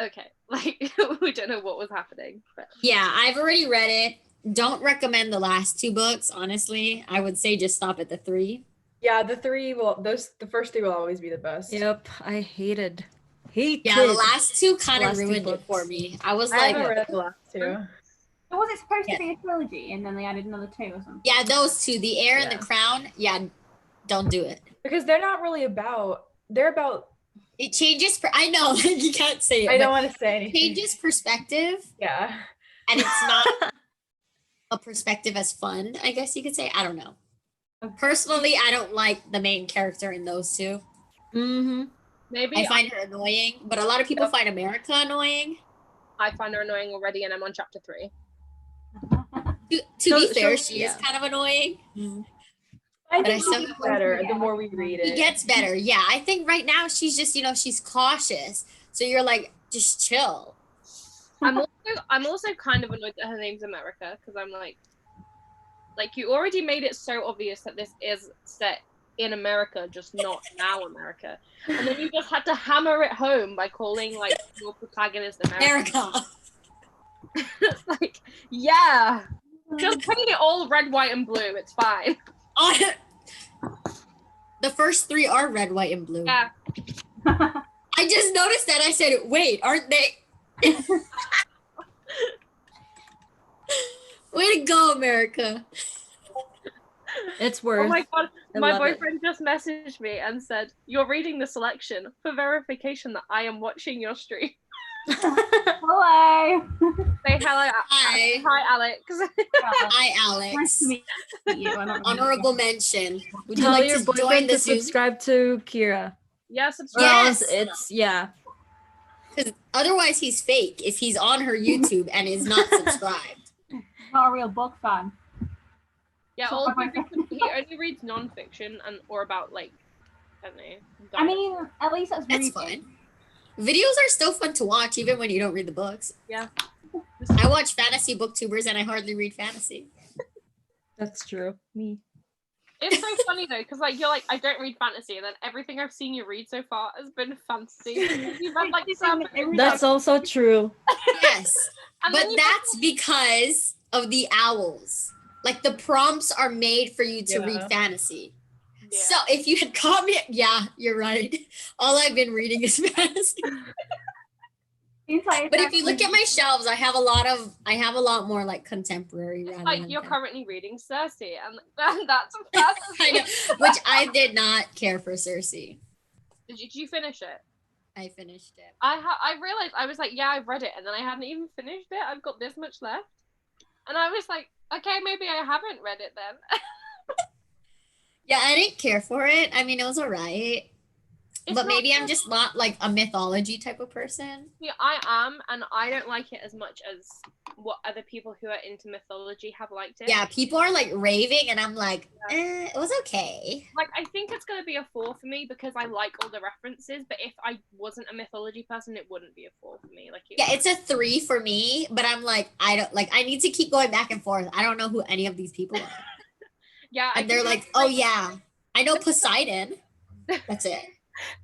okay, like we don't know what was happening. But Yeah, I've already read it. Don't recommend the last 2 books, honestly. I would say just stop at the 3. Yeah, the first 3 will always be the best. Yep, I hated. Yeah, the last 2 kind of Last 2 ruined it for books. me. I was I like, haven't read the last 2. So was it supposed Yeah. to be a trilogy and then they added another 2 or something? yeah, those 2, the Heir and Yeah. the Crown. Yeah, don't do it. Because they're not really they're about, It changes. I know you can't say it. I but don't want to say it anything. changes perspective, Yeah. and it's not a perspective as fun. I guess you could say. I don't know. Personally, I don't like the main character in those 2. Mm-hmm. maybe I find her annoying, but a lot of people find America annoying. I find her annoying already, and I'm on chapter 3. To be fair, she is kind of annoying. I But think I she still gets better the more we read She it. gets better. Yeah, I think right now she's just, she's cautious. So you're like, just chill. I'm also kind of annoyed that her name's America, because I'm like you already made it so obvious that this is set in America, just not now America, and then you just had to hammer it home by calling like your protagonist America. It's like, yeah, just paint it all red, white, and blue. It's fine. The first 3 are red, white, and blue. Yeah. I just noticed that. I said, wait, aren't they? Way to go, America. It's worth. Oh my god, I my love it. boyfriend just messaged me and said, "You're reading the selection for verification that I am watching your stream." Hello. Say hello. Hi. Hi, Alex. Hi, Nice Alex. to meet you. I don't know. Honorable mention. Would you Tell like your to join boyfriend the to Zoom? subscribe to Kira. Yeah, Or subscribe. Yes. else it's Because otherwise he's fake if he's on her YouTube and is not subscribed. Not a real book fan. Yeah, So all my he only reads non-fiction or about like, I don't know. I mean, at least that's That's reading. fine. Videos are still fun to watch even when you don't read the books. Yeah. I watch fantasy booktubers and I hardly read fantasy. That's true. Me. It's so funny though, because like you're like, I don't read fantasy, and then everything I've seen you read so far has been fantasy. You've had like That's also true. Yes. and But then you that's because of the owls. Like the prompts are made for you to read fantasy. Yeah. So if you had caught me, yeah, you're right. All I've been reading is fantasy. But if you look at my shelves, I have a lot more like contemporary. rather like than you're fantasy. currently reading Cersei, and that's I know, which I did not care for Cersei. Did you finish it? I finished it. I realized I was like, yeah, I've read it, and then I hadn't even finished it. I've got this much left, and I was like, okay, maybe I haven't read it then. Yeah, I didn't care for it. I mean, it was alright. But maybe I'm just not like a mythology type of person. Yeah, I am, and I don't like it as much as what other people who are into mythology have liked it. Yeah, people are like raving, and I'm like, it was okay. Like, I think it's gonna be a 4 for me because I like all the references. But if I wasn't a mythology person, it wouldn't be a 4 for me. Like, Yeah, it's a 3 for me, but I'm like, I need to keep going back and forth. I don't know who any of these people are. Yeah, and they're like, oh yeah, I know Poseidon. That's it.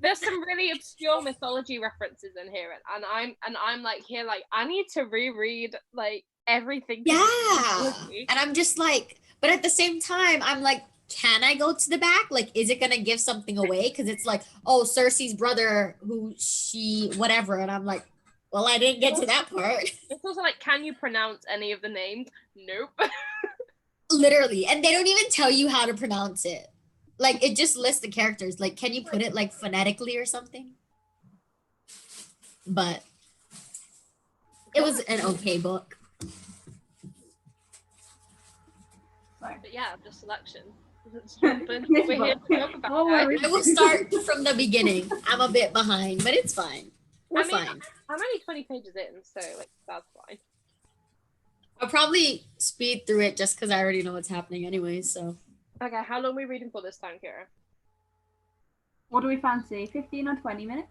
There's some really obscure mythology references in here, and I'm like here like I need to reread like everything. Yeah, and I'm just like, but at the same time, I'm like, can I go to the back? Like, is it gonna give something away? Because it's like, oh, Cersei's brother, who she whatever, and I'm like, well, I didn't get to that part. It's also like, can you pronounce any of the names? Nope. Literally, and they don't even tell you how to pronounce it. Like, it just lists the characters. Like, can you put it like phonetically or something? But it was an okay book. But yeah, the selection. We're here to talk about I will start from the beginning. I'm a bit behind, but it's fine. We're fine. I'm only 20 pages in, so like that's fine. I'll probably speed through it just because I already know what's happening anyway, so. Okay, how long are we reading for this time, Kira? What do we fancy? 15 or 20 minutes?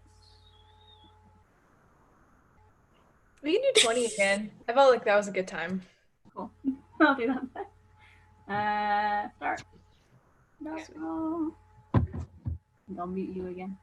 We can do 20 again. I felt like that was a good time. Cool. I'll do that. Start. No. I'll mute you again.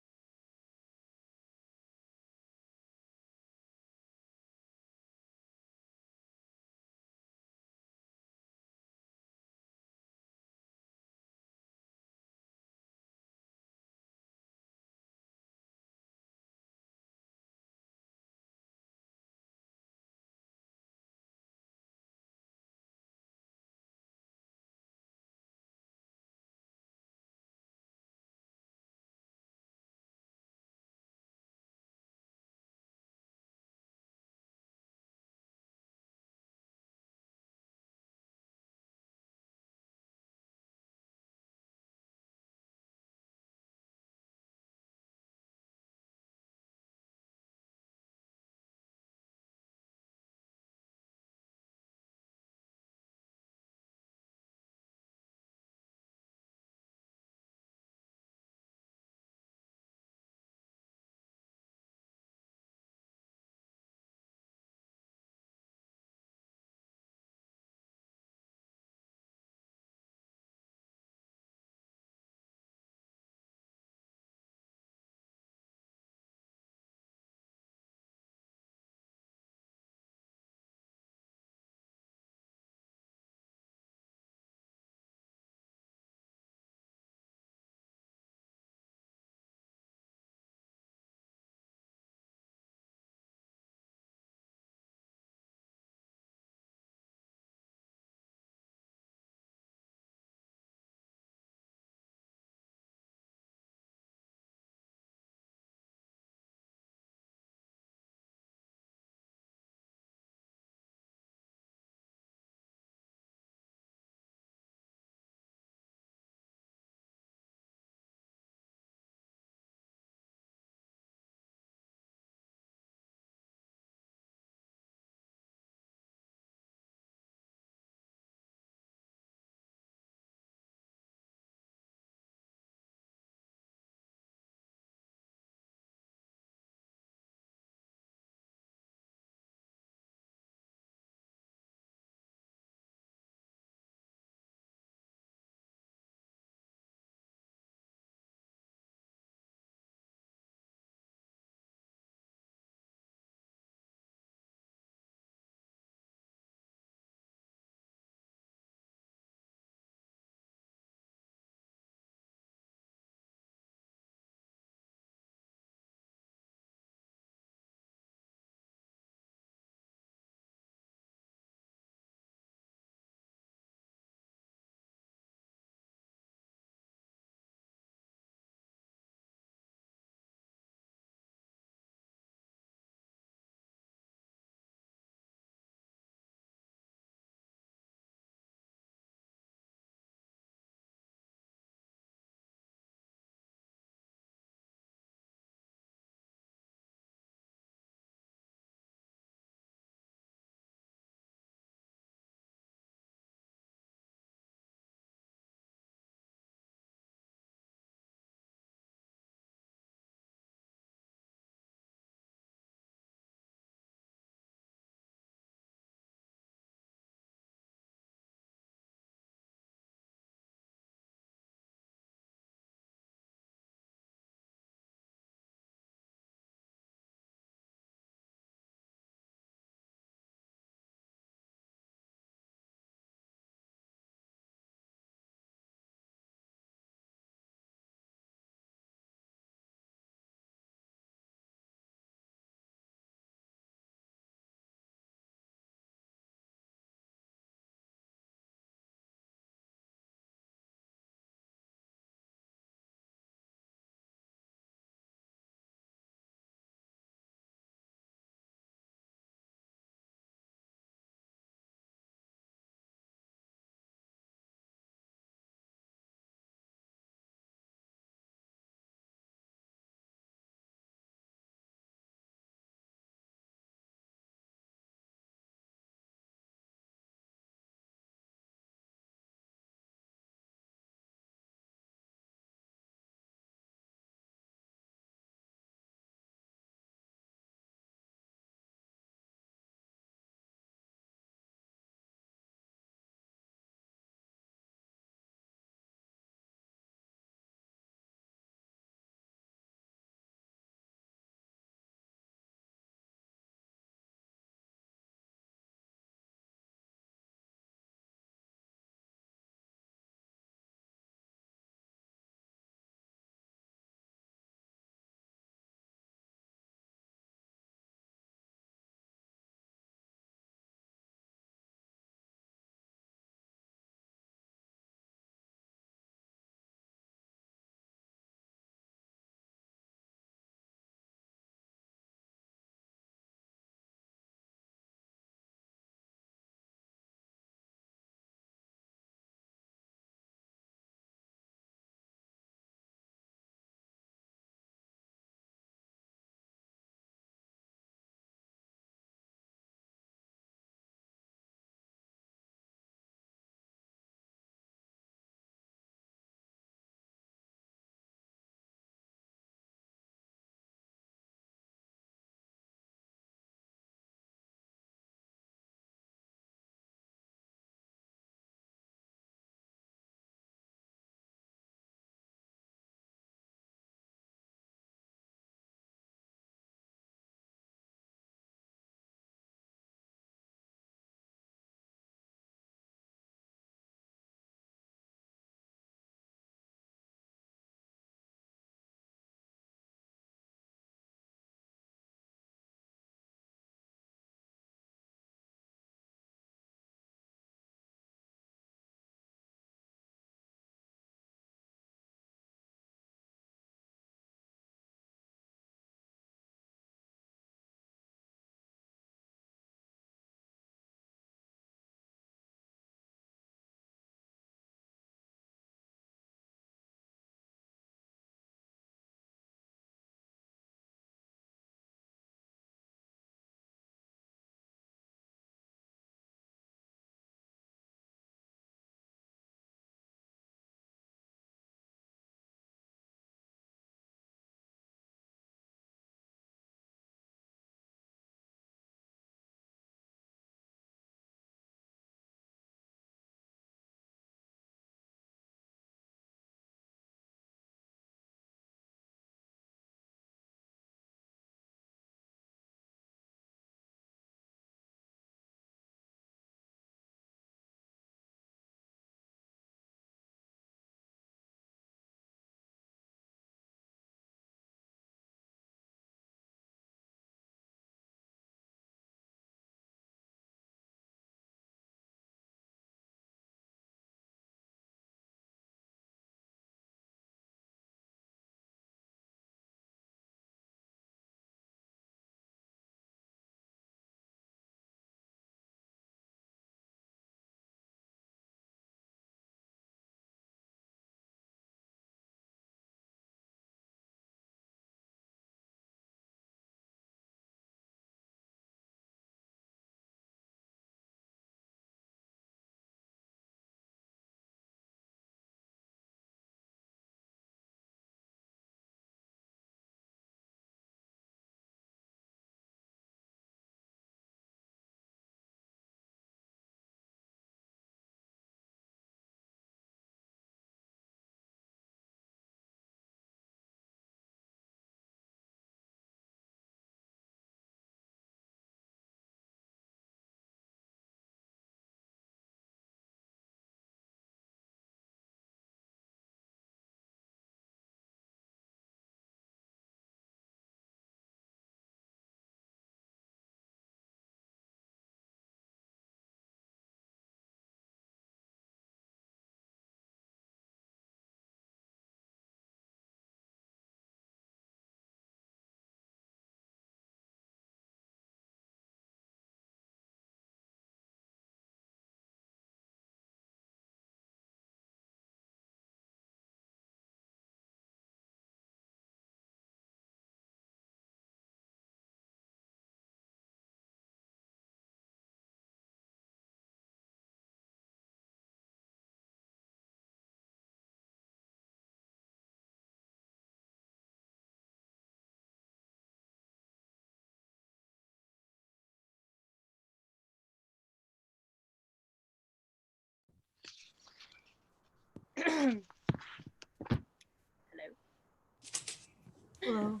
Hello.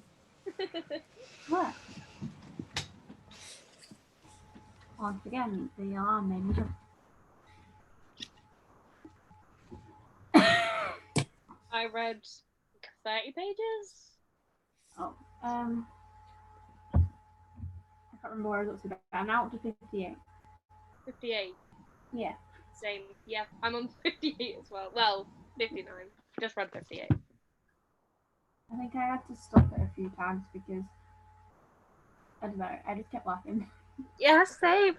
What? Once again, the alarm made me jump. I read 30 pages. Oh, I can't remember where I was up to, but I'm now up to 58. 58. Yeah. Same. Yeah, I'm on 58 as well. Well, 59. Just read 58. I think I had to stop it a few times because I don't know, I just kept laughing. Yeah, same.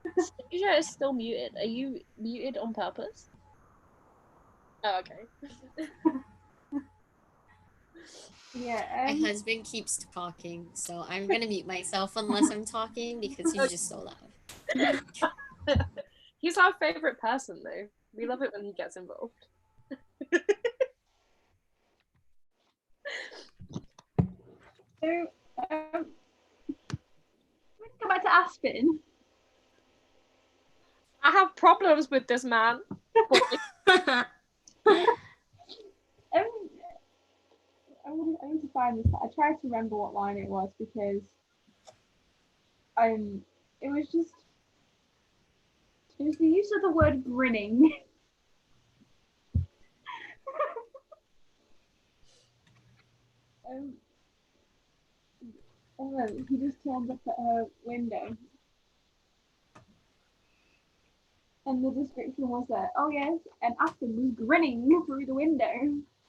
Stasia is still muted. Are you muted on purpose? Oh, okay. Yeah. My husband keeps talking, so I'm gonna mute myself unless I'm talking because he's just so loud. He's our favorite person, though. We love it when he gets involved. So, we can go back to Aspen. I have problems with this man. I need to find this. I tried to remember what line it was because it was the use of the word grinning. He just turns up at her window. And the description was that, oh yes, and Aspen was grinning through the window.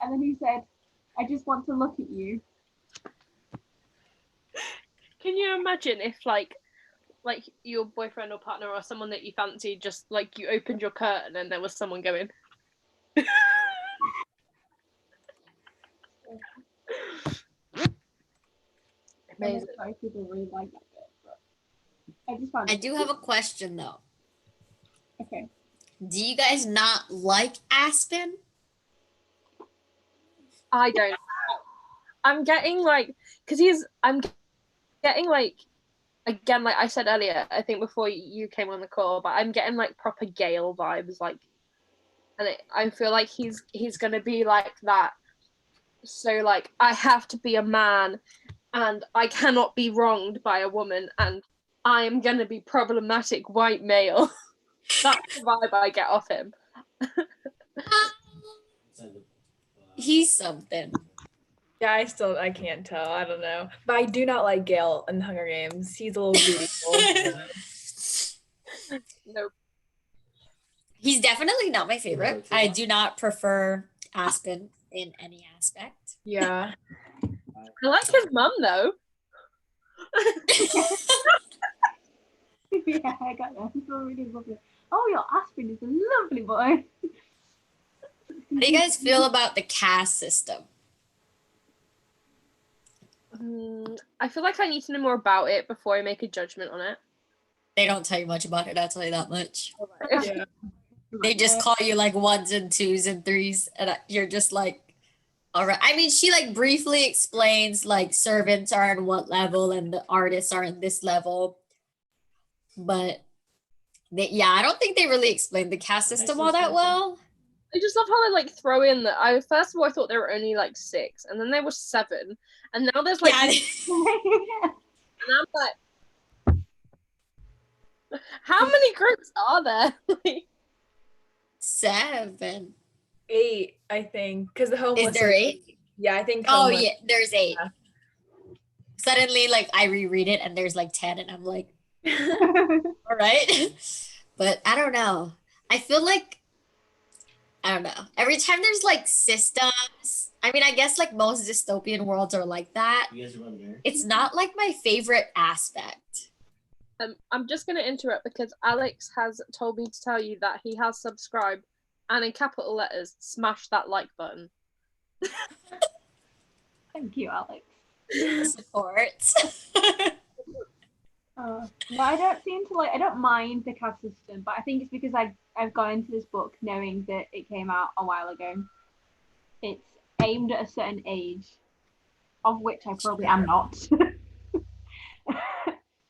And then he said, I just want to look at you. Can you imagine if like your boyfriend or partner or someone that you fancy just like you opened your curtain and there was someone going amazing. People really like that bit, but I just found I do have a question though. Okay. Do you guys not like Aspen? I don't. I'm getting like I'm getting like again, like I said earlier, I think before you came on the call, but I'm getting like proper Gale vibes, like, and I feel like he's gonna be like that. So like, I have to be a man, and I cannot be wronged by a woman, and I am gonna be problematic white male. That's the vibe I get off him. He's something. Yeah, I can't tell. I don't know. But I do not like Gale in the Hunger Games. He's a little beautiful. Nope. He's definitely not my favorite. I do not prefer Aspen in any aspect. Yeah. I like his mum though. Yeah, I got that. It's really lovely. Oh, your Aspen is a lovely boy. How do you guys feel about the caste system? I feel like I need to know more about it before I make a judgment on it. They don't tell you much about it, I'll tell you that much. Yeah. They just call you like 1s and 2s and 3s, and you're just like, all right. I mean, she like briefly explains like servants are at what level and the artists are in this level. But I don't think they really explained the caste system all that well. I just love how they like throw in that. I first of all I thought there were only like 6, and then there were 7, and now there's like. Yeah. And I'm like, how many groups are there? 7. 8, I think, because the homeless. Is there 8? Yeah, I think. Oh homeless. yeah, there's 8. Yeah. Suddenly, like I reread it and there's like 10, and I'm like, all right. But I don't know. I feel like I don't know. Every time there's like systems, I mean, I guess like most dystopian worlds are like that. It's not like my favorite aspect. I'm just going to interrupt because Alex has told me to tell you that he has subscribed and in capital letters, smash that like button. Thank you, Alex. Support. No, I don't mind the caste system, but I think it's because I've gone into this book knowing that it came out a while ago. It's aimed at a certain age, of which I probably am not.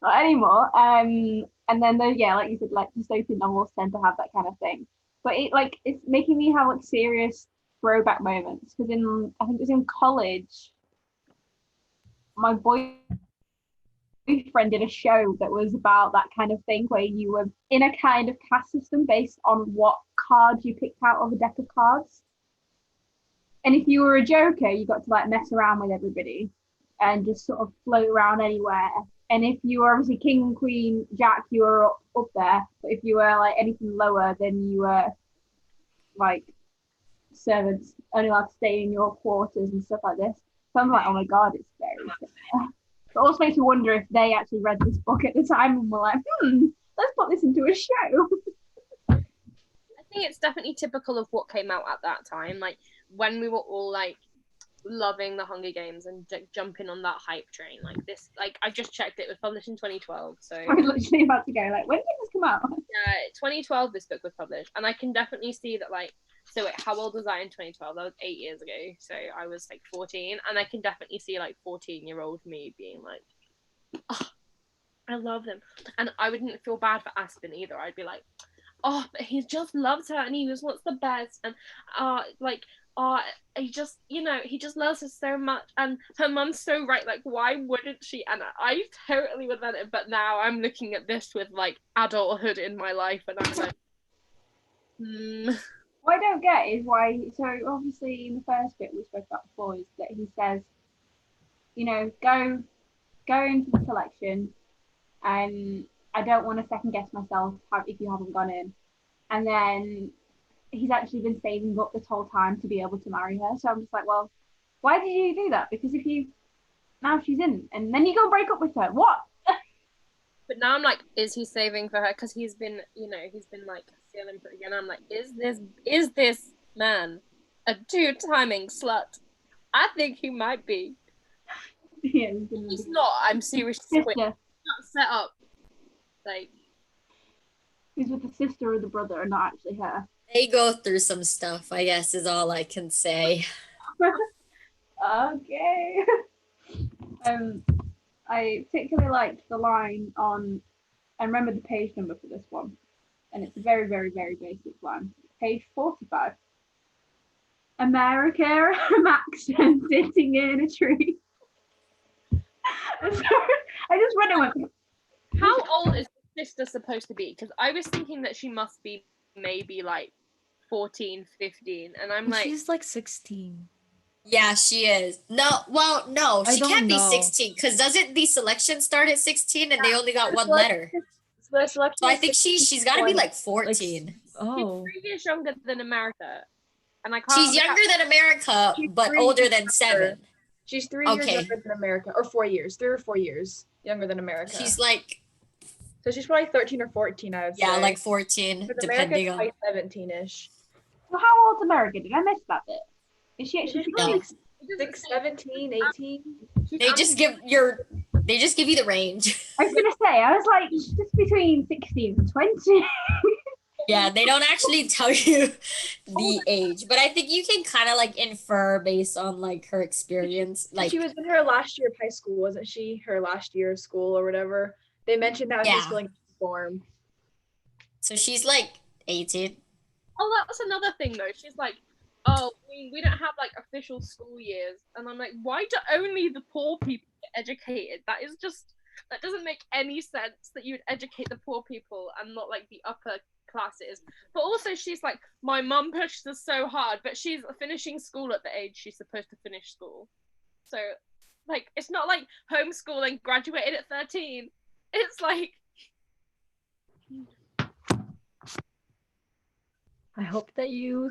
Not anymore. And then like you said, like dystopian novels tend to have that kind of thing. But it's making me have like serious throwback moments because I think it was in college, my boyfriend did a show that was about that kind of thing where you were in a kind of caste system based on what cards you picked out of a deck of cards. And if you were a joker, you got to like mess around with everybody and just sort of float around anywhere. And if you were obviously king, queen, jack, you were up there. But if you were like anything lower, then you were like servants, only allowed to stay in your quarters and stuff like this. So I'm like, oh my god, it's very similar. But also makes me wonder if they actually read this book at the time and were like, let's put this into a show. I think it's definitely typical of what came out at that time. Like when we were all like loving the Hunger Games and jumping on that hype train. Like this, like I just checked, it was published in 2012. So I was literally about to go like, when did this come out? Yeah, 2012 this book was published, and I can definitely see that. Like, so wait, how old was I in 2012? That was 8 years ago. So I was like 14, and I can definitely see like 14-year-old me being like, oh, I love them, and I wouldn't feel bad for Aspen either. I'd be like, oh, but he just loves her, and he just wants the best, and he just, he just loves her so much, and her mum's so right, like why wouldn't she? And I totally would let it, but now I'm looking at this with like adulthood in my life, and I'm like, What I don't get is why, so obviously in the first bit we spoke about before is that he says, go into the selection, and I don't want to second guess myself if you haven't gone in. And then he's actually been saving up this whole time to be able to marry her. So I'm just like, well, why did you do that? Because now she's in, and then you go break up with her. What? But now I'm like, is he saving for her? Because he's been like feeling pretty good. I'm like, is this man a two-timing slut? I think he might be. Yeah, he's not. I'm seriously not set up. Like, he's with the sister or the brother, and not actually her. They go through some stuff, I guess, is all I can say. Okay. I particularly liked the line on, I remember the page number for this one, and it's a very, very, very basic one. Page 45. America, Maxon sitting in a tree. I just read it and went, how old is the sister supposed to be? Because I was thinking that she must be maybe like 14, 15, and I'm like, she's like 16. Yeah, she is. No, she can't be 16 because doesn't the selection start at 16 and they only got one letter? So I think she's got to be like 14. She's 3 years younger than America, and she's younger than America, but older than 7. She's 3 years younger than America, or 4 years, 3 or 4 years younger than America. She's like, so she's probably 13 or 14, I would say. Yeah, like 14, depending on. Like 17-ish. So how old's America? Did I miss that bit? Is she actually like 6, 17, 18? They just give you the range. I was gonna say, I was like, just between 16 and 20. Yeah, they don't actually tell you the age, but I think you can kind of like infer based on like her experience. Like she was in her last year of high school, wasn't she? Her last year of school or whatever. They mentioned how she's filling out the form. So she's like 18. Oh, that's another thing though. She's like, oh, we don't have like official school years, and I'm like, why do only the poor people get educated? That doesn't make any sense that you'd educate the poor people and not like the upper classes. But also she's like, my mum pushed us so hard, but she's finishing school at the age she's supposed to finish school. So like, it's not like homeschooling, graduated at 13. It's like, I hope that you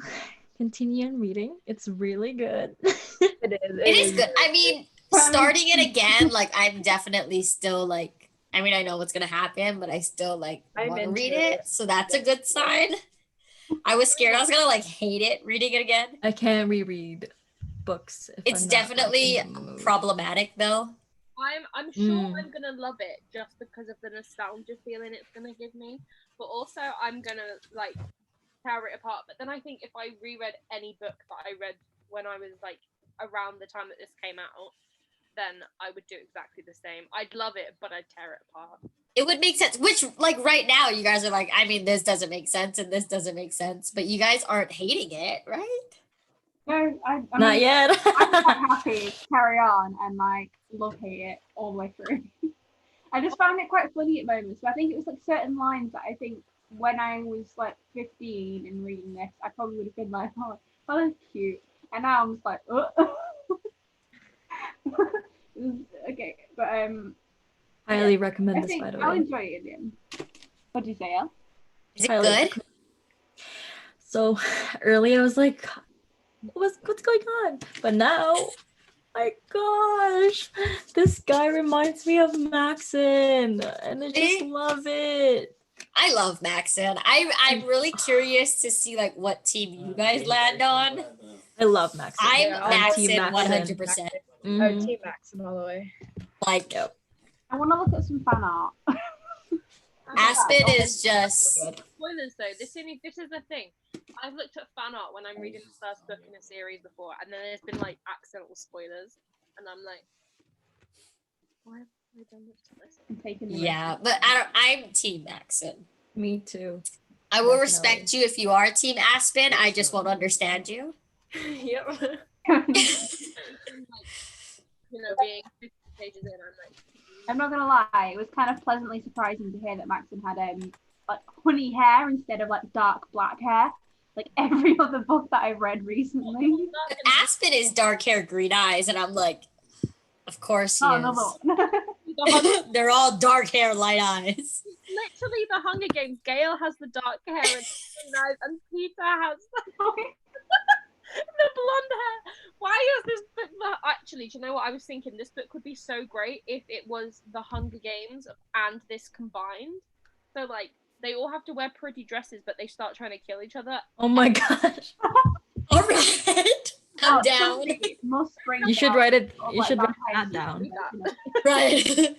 continue on reading. It's really good. It is good. I mean, starting it again, like I'm definitely still like, I mean, I know what's gonna happen, but I still like want to read it. So that's a good sign. I was scared I was gonna like hate it reading it again. I can't reread books. It's definitely problematic though. I'm sure I'm gonna love it just because of the nostalgia feeling it's gonna give me. But also I'm gonna like tear it apart. But then I think if I reread any book that I read when I was like around the time that this came out, then I would do exactly the same. I'd love it, but I'd tear it apart. It would make sense. Which, like, right now, you guys are like, I mean, this doesn't make sense and this doesn't make sense, but you guys aren't hating it, right? No, I Not mean, yet. I'm quite happy to carry on and like love hate it all the way through. I just found it quite funny at moments. So I think it was like certain lines that I think when I was like 15 and reading this, I probably would have been like, oh, that's cute. And now I'm just like, oh. Okay, but Highly recommend I this, think by the I'll way. enjoy it in the end. What do you say, Elle? Is it Highly good? recommend. So earlier I was like, what's going on? But now, my gosh, this guy reminds me of Maxon, and I just love it. I love Maxon. I'm really curious to see like what team you guys land on. I love Maxon. I'm Team Maxon 100%. Team Maxim all the way. Like, Yep. I want to look at some fan art. Aspen is just. Spoilers though. This is the thing. I've looked at fan art when I'm reading the first book in a series before, and then there's been like accidental spoilers, and I'm like, why have I done this to myself? Yeah, but I'm Team Maxon. Me too. I will respect you if you are Team Aspen. I just won't understand you. Yep. You know, being 50 pages in, I'm like. I'm not gonna lie, it was kind of pleasantly surprising to hear that Maxon had like honey hair instead of like dark black hair, like every other book that I've read recently. Aspen is dark hair, green eyes, and I'm like, of course he is. They're all dark hair, light eyes. Literally, the Hunger Games. Gale has the dark hair and green eyes, and Peter has the blonde hair. Why is this book? Actually, do you know what I was thinking? This book would be so great if it was the Hunger Games and this combined. So like they all have to wear pretty dresses, but they start trying to kill each other. Oh my gosh! All right, I'm down. Must bring. You should write it. You should write that down. Right.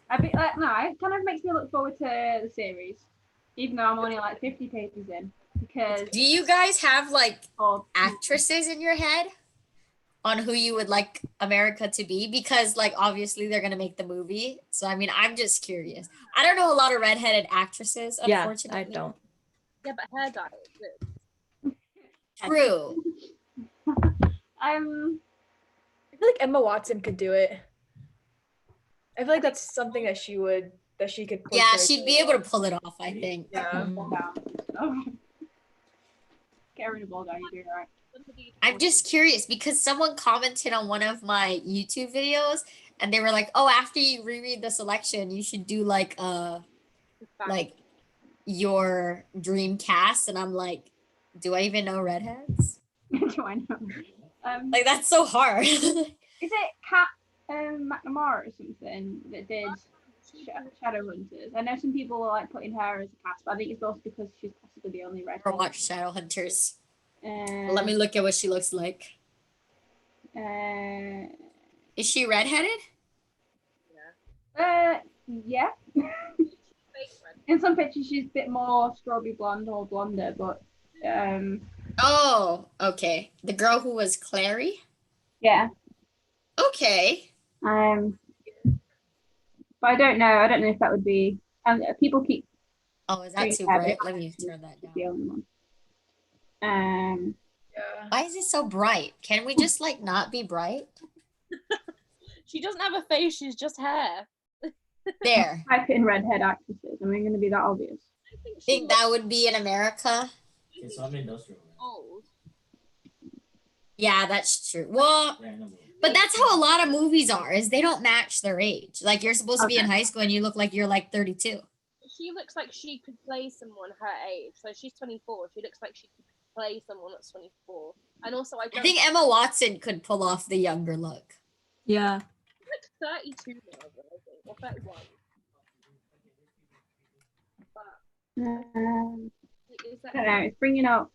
I think no, it kind of makes me look forward to the series, even though I'm only like 50 pages in. Because do you guys have like actresses in your head on who you would like America to be? Because like obviously they're gonna make the movie, so I mean I'm just curious. I don't know a lot of redheaded actresses, unfortunately. I don't. Yeah, but hair dye is good. True. I feel like Emma Watson could do it. I feel like that's something that she could. Yeah, she'd be able to pull it off, I think. Yeah. Get rid of all that, you do right. I'm just curious because someone commented on one of my YouTube videos and they were like, "Oh, after you reread the selection, you should do like your dream cast." And I'm like, "Do I even know redheads?" Do I know? Like that's so hard. Is it Kat McNamara or something that did Shadowhunters? I know some people are like putting her as a cast, but I think it's also because she's possibly the only redhead. Or watch Shadowhunters. Let me look at what she looks like. Is she redheaded? Yeah. In some pictures, she's a bit more strawberry blonde or blonder, but Oh, okay. The girl who was Clary? Yeah. Okay. But I don't know. I don't know if that would be. People keep. Oh, is that too bright? Let me turn that down. The only one. Yeah. Why is it so bright? Can we just like not be bright? She doesn't have a face. She's just hair. There. Type in redhead actresses. Am I going to be that obvious? I think that would be in America. It's some industrial. Old. Yeah, that's true. Well, but that's how a lot of movies are, is they don't match their age. Like you're supposed to be in high school and you look like you're like 32. She looks like she could play someone her age. So she's 24. She looks like she could play someone that's 24. And also, I think Emma Watson could pull off the younger look. Yeah. She's like 32 now, I think, or 31. I don't know. It's bringing up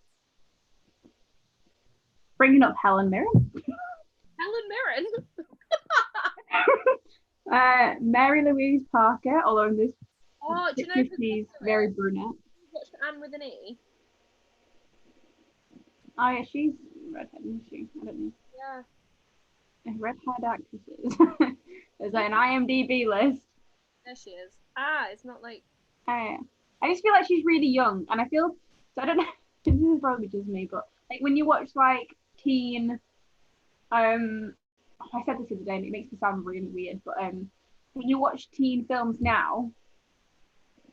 Helen Mirren. Helen Mirren. Mary Louise Parker, although in this do you know she's very brunette. Watched Anne with an E? Oh yeah, she's redhead, isn't she? I don't know. Yeah. Redhead actresses. There's like an IMDb list. There she is. Ah, it's not like. I just feel like she's really young, and I feel so. I don't know. This is probably just me, but like when you watch like teen, I said this the other day, and it makes me sound really weird, but when you watch teen films now,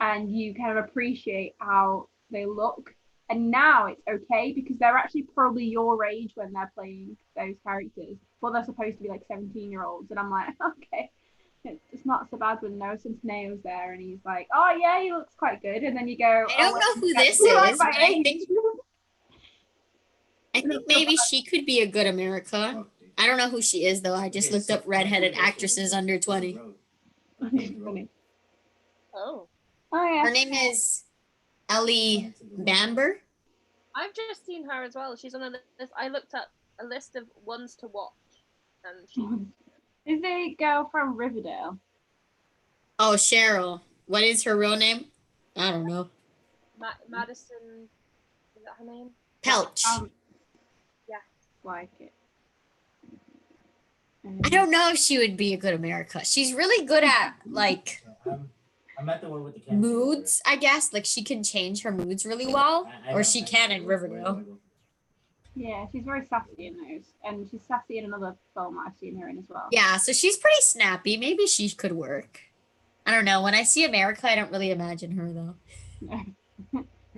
and you kind of appreciate how they look, and now it's okay because they're actually probably your age when they're playing those characters, but they're supposed to be like 17-year-olds, and I'm like, okay. It's not so bad when Noah Centineo there and he's like, oh yeah, he looks quite good. And then you go, I don't know who this is, but I think maybe she could be a good America. I don't know who she is though. I just looked up redheaded actresses under 20. Oh. Oh yeah. Her name is Ellie Bamber. I've just seen her as well. She's on a list. I looked up a list of ones to watch, and she. Is the girl from Riverdale? Oh, Cheryl. What is her real name? I don't know. Madison. Is that her name? Pelch. Yeah. Like it. I don't know if she would be a good America. She's really good at like I'm at the one with the moods, I guess. Like she can change her moods really well, or she can in Riverdale. Yeah, she's very sassy in those, and she's sassy in another film I've seen her in as well. Yeah, so she's pretty snappy. Maybe she could work. I don't know. When I see America, I don't really imagine her though.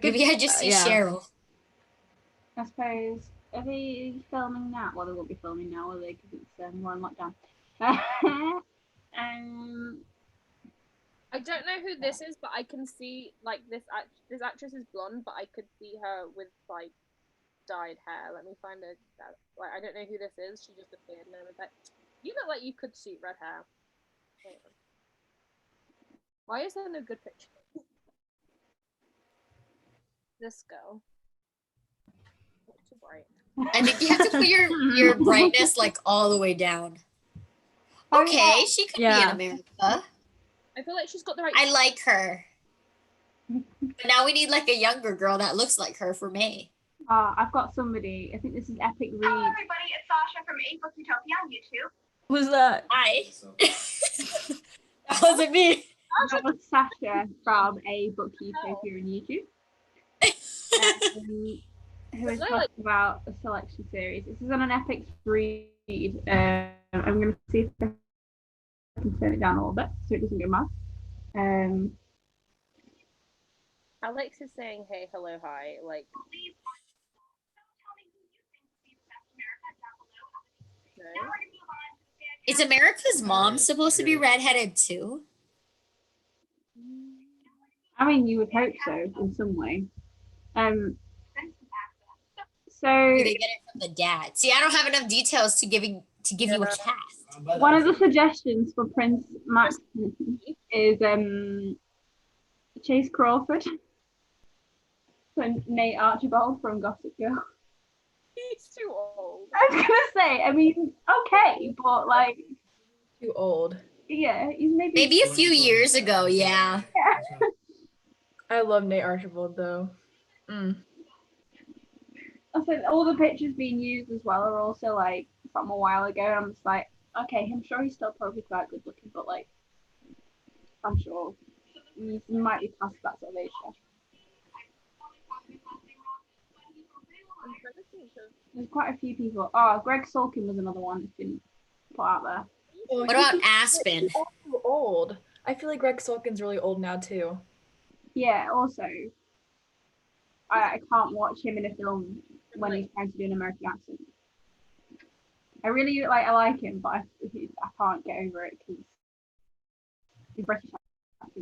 Maybe I just see Cheryl. I suppose. Are they filming now? Well, they won't be filming now, will they? Because it's more on lockdown. I don't know who this is, but I can see like this actress is blonde, but I could see her with like dyed hair. Let me find her. Like I don't know who this is. She just appeared and I was like, you look like you could suit red hair. Why is there no good picture? This girl. Not too bright. I think you have to put your brightness like all the way down. Okay, she could be in America. I feel like she's got the right. I like her. But now we need like a younger girl that looks like her for May. I've got somebody. I think this is Epic Read. Hello, everybody. It's Sasha from A Book Utopia on YouTube. Who's that? Hi. That wasn't me. That was Sasha from A Book Utopia on YouTube. Who is talking about a selection series. This is on an Epic Read. I'm going to see if I can turn it down a little bit so it doesn't go mad. Alex is saying, hey, hello, hi. Like, no. Is America's mom supposed to be redheaded too? I mean, you would hope so in some way. So do they get it from the dad? See, I don't have enough details to give you a cast. One of the suggestions for Prince Max is Chase Crawford and Nate Archibald from Gossip Girl. He's too old. I was gonna say, I mean, okay, but like too old. Yeah, he's maybe a few years ago. Yeah. I love Nate Archibald though. I said all the pictures being used as well are also like from a while ago. And I'm just like, okay, I'm sure he's still probably quite good looking, but like, I'm sure he might be past that sort of age. There's quite a few people. Oh, Greg Sulkin was another one that's been put out there. What about Aspen? He's also old. I feel like Greg Sulkin's really old now too. Yeah. Also, I can't watch him in a film when he's trying to do an American accent. I like him, but I can't get over it because he's British.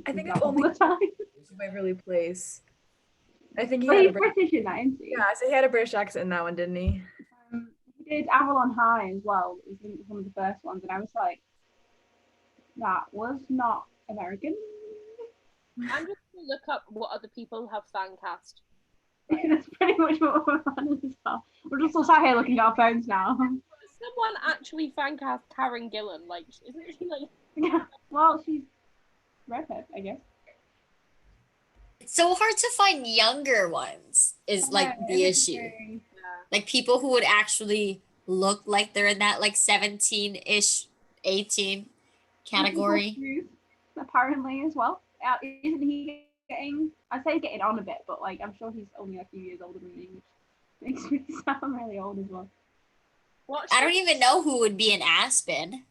I think it's only the time Waverly Place. I think he's British in that, isn't he? Yeah, so he had a British accent in that one, didn't he? He did Avalon High as well. It was one of the first ones, and I was like, that was not American. I'm just gonna look up what other people have fan cast. That's pretty much what we're on as well. We're just all sat here looking at our phones now. Someone actually fan cast Karen Gillan, like, isn't she like? Yeah. Well, she's redhead, I guess. It's so hard to find younger ones is like the issue. Yeah. Like people who would actually look like they're in that like 17-ish, 18 category. apparently as well. Isn't he getting? I'd say he's getting on a bit, but like I'm sure he's only a few years older than me, which makes me sound really old as well. I don't even know who would be in Aspen.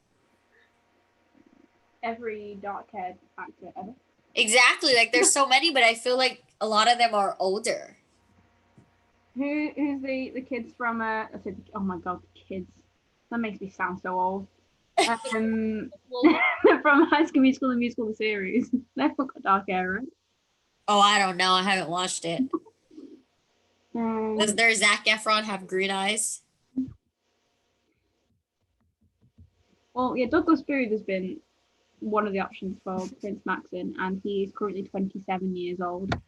Every dark-haired actor ever. Exactly. Like there's so many, but I feel like a lot of them are older. Who's the kids from I said, oh my god, kids. That makes me sound so old. From High School Musical, the musical, the series. They've all got dark hair, right? Oh, I don't know. I haven't watched it. Does their Zac Efron have green eyes? Well, yeah, Douglas Booth has been one of the options for Prince Maxon, and he is currently 27 years old. He's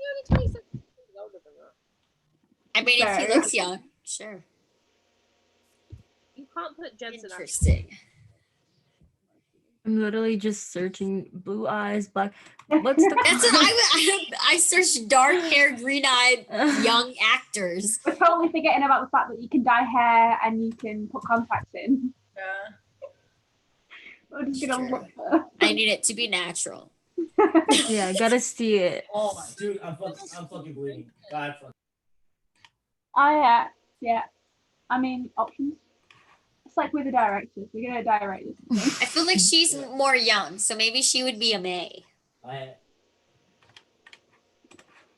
only 27 years older than that. I mean, if he looks young, sure. You can't put Jensen. Interesting. I'm literally just searching blue eyes, black. What's the? That's what I searched dark hair, green eyed young actors. We're totally forgetting about the fact that you can dye hair and you can put contacts in. Yeah. We're just gonna look. I need it to be natural. Yeah, I gotta see it. Oh my dude, I'm fucking bleeding. God fuck. Yeah. I mean, options. It's like with the directors. We're gonna direct this. I feel like she's more young, so maybe she would be a May. Okay,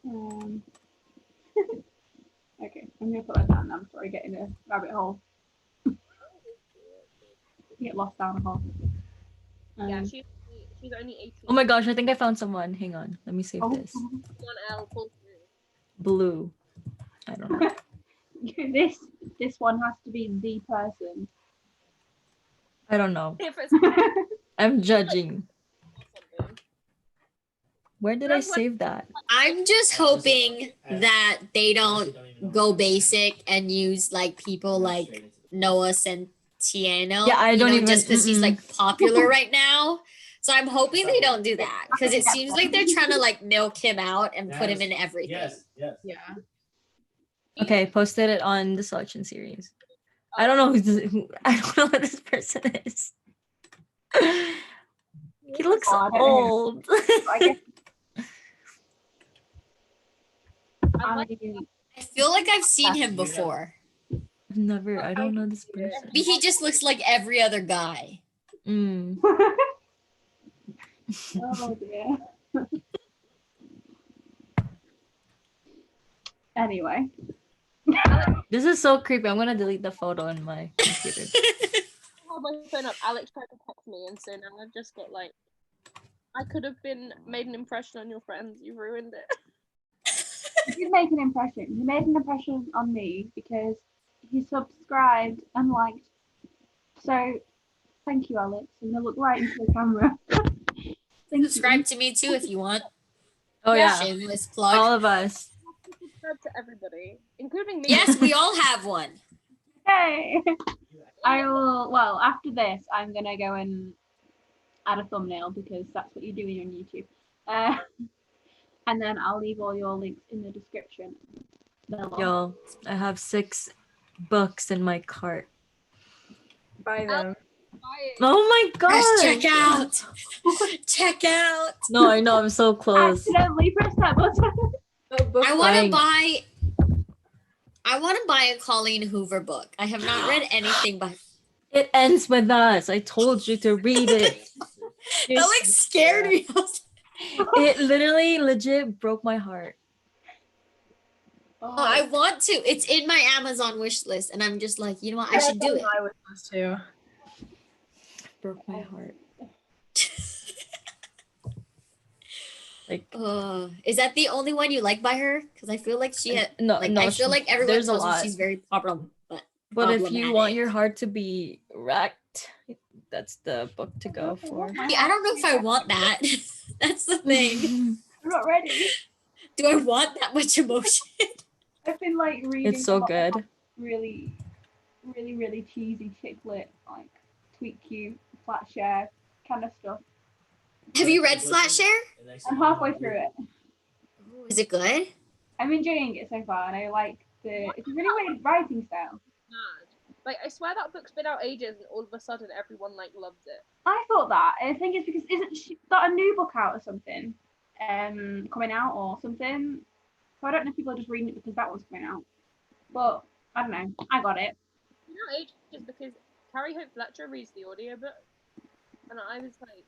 I'm gonna put that down now before I get in a rabbit hole. Get lost down a hole. Yeah, she's only 18. Oh my gosh, I think I found someone. Hang on, let me save this. 1L pull through. Blue. I don't know. This one has to be the person. I don't know. I'm judging. Where did I save that? I'm just hoping that they don't go basic and use like people like Noah Centineo. Yeah, I don't even just because he's like popular right now. So I'm hoping they don't do that because it seems like they're trying to like milk him out and put him in everything. Yes. Yeah. Okay, posted it on the selection series. I don't know who I don't know who this person is. He looks old. I feel like I've seen him before. Never. I don't know this person. Maybe he just looks like every other guy. Mm. Oh dear. Anyway. This is so creepy. I'm gonna delete the photo in my computer. Hold my phone up. Alex tried to text me, and so now I've just got like, I could have made an impression on your friends. You ruined it. You did make an impression. You made an impression on me because he subscribed and liked. So, thank you, Alex. I'm gonna look right into the camera. Subscribe to me too if you want. Oh yeah, shameless plug. all of us. Subscribe to everybody, including me. Yes, we all have one. Hey, I will. Well, after this, I'm gonna go and add a thumbnail because that's what you're doing on YouTube. And then I'll leave all your links in the description below. Yo, I have 6 books in my cart. Buy them. Oh my god! Press check out. Check out. No, I know I'm so close. Accidentally pressed that button. I want to buy a Colleen Hoover book. I have not read anything by. It ends with us. I told you to read it. That like scared me. It literally legit broke my heart. Oh, I want to. It's in my Amazon wish list, and I'm just like, you know what? I should do it. My wish list too. Broke my heart. Like, is that the only one you like by her? Because I feel like she had, no, like, no. I feel like everyone there's a tells me lot. she's very popular, but if you want your heart to be wrecked, that's the book to go for. Yeah, I don't know if I want that. That's the thing. I'm not ready. Do I want that much emotion? I've been like reading. It's so good. Really cheesy chick lit, like Tweet Cute, Flat Share kind of stuff. Have you read Flatshare? I'm halfway through it. Is it good? I'm enjoying it so far, and I like it's a really weird writing style. Like, I swear that book's been out ages, and all of a sudden everyone like loves it. I thought that. I think it's because isn't that a new book out or something, coming out or something? So I don't know if people are just reading it because that one's coming out. But I don't know. I got it. You know, ages because Carrie Hope Fletcher reads the audiobook, and I was like,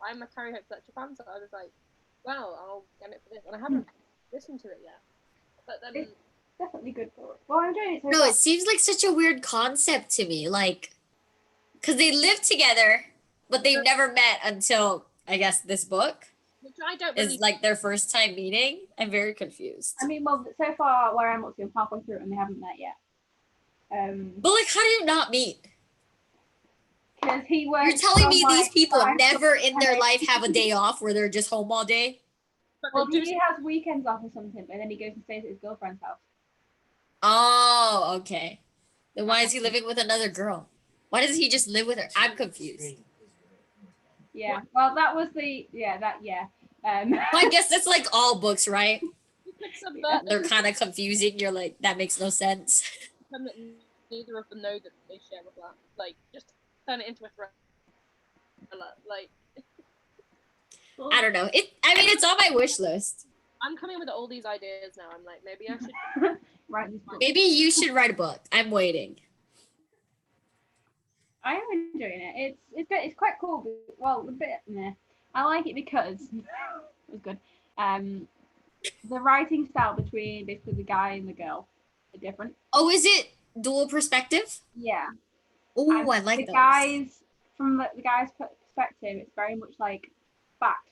I'm a Carrie Hope Fletcher fan, so I was like, well, I'll get it for this, and I haven't listened to it yet. But then It's definitely good book. Well, I'm enjoying it so No, far. it seems like such a weird concept to me. Like, because they live together, but they've never met until, I guess, this book which I don't is believe. like their first time meeting. I'm very confused. I mean, well, so far where I'm up to, I'm halfway through and they haven't met yet. But like, how do you not meet? Because he works. You're telling me somewhere- these people never in their life have a day off where they're just home all day? But Well, they do. he has weekends off or something, and then he goes and stays at his girlfriend's house. Oh, okay. Then why is he living with another girl? Why doesn't he just live with her? I'm confused. Yeah. Well, that was the yeah. Well, I guess that's like all books, right? You could subvert They're kind of confusing. You're like, that makes no sense. them that neither of them know that they share a flat. Like, just turn it into a thriller. Like, I don't know. I mean, it's on my wish list. I'm coming with all these ideas now. I'm like, maybe I should. Right. This book. Maybe you should write a book. I'm waiting. I am enjoying it. It's good. It's quite cool. But, well, a bit. Meh. I like it because it was good. The writing style between basically the guy and the girl are different. Oh, is it dual perspective? Yeah. Oh, And I like the those. guys from the guy's perspective. It's very much like fact.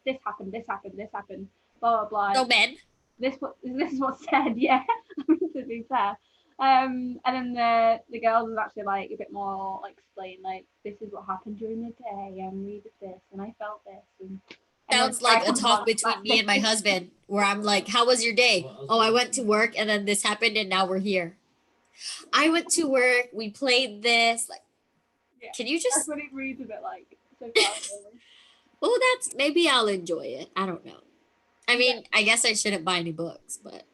This happened. This happened. This happened. Blah blah blah. No men. This is what's said. Yeah. To be fair. And then the girls is actually like a bit more like explain like this is what happened during the day and we did this and I felt this and Sounds like a talk between me and my husband where I'm like, how was your day? Oh, I went to work and then this happened and now we're here. I went to work, we played this. Like, Yeah. can you That's just, what it reads a bit like so far. Really. well, that's, maybe I'll enjoy it. I don't know. I mean, I guess I shouldn't buy any books, but.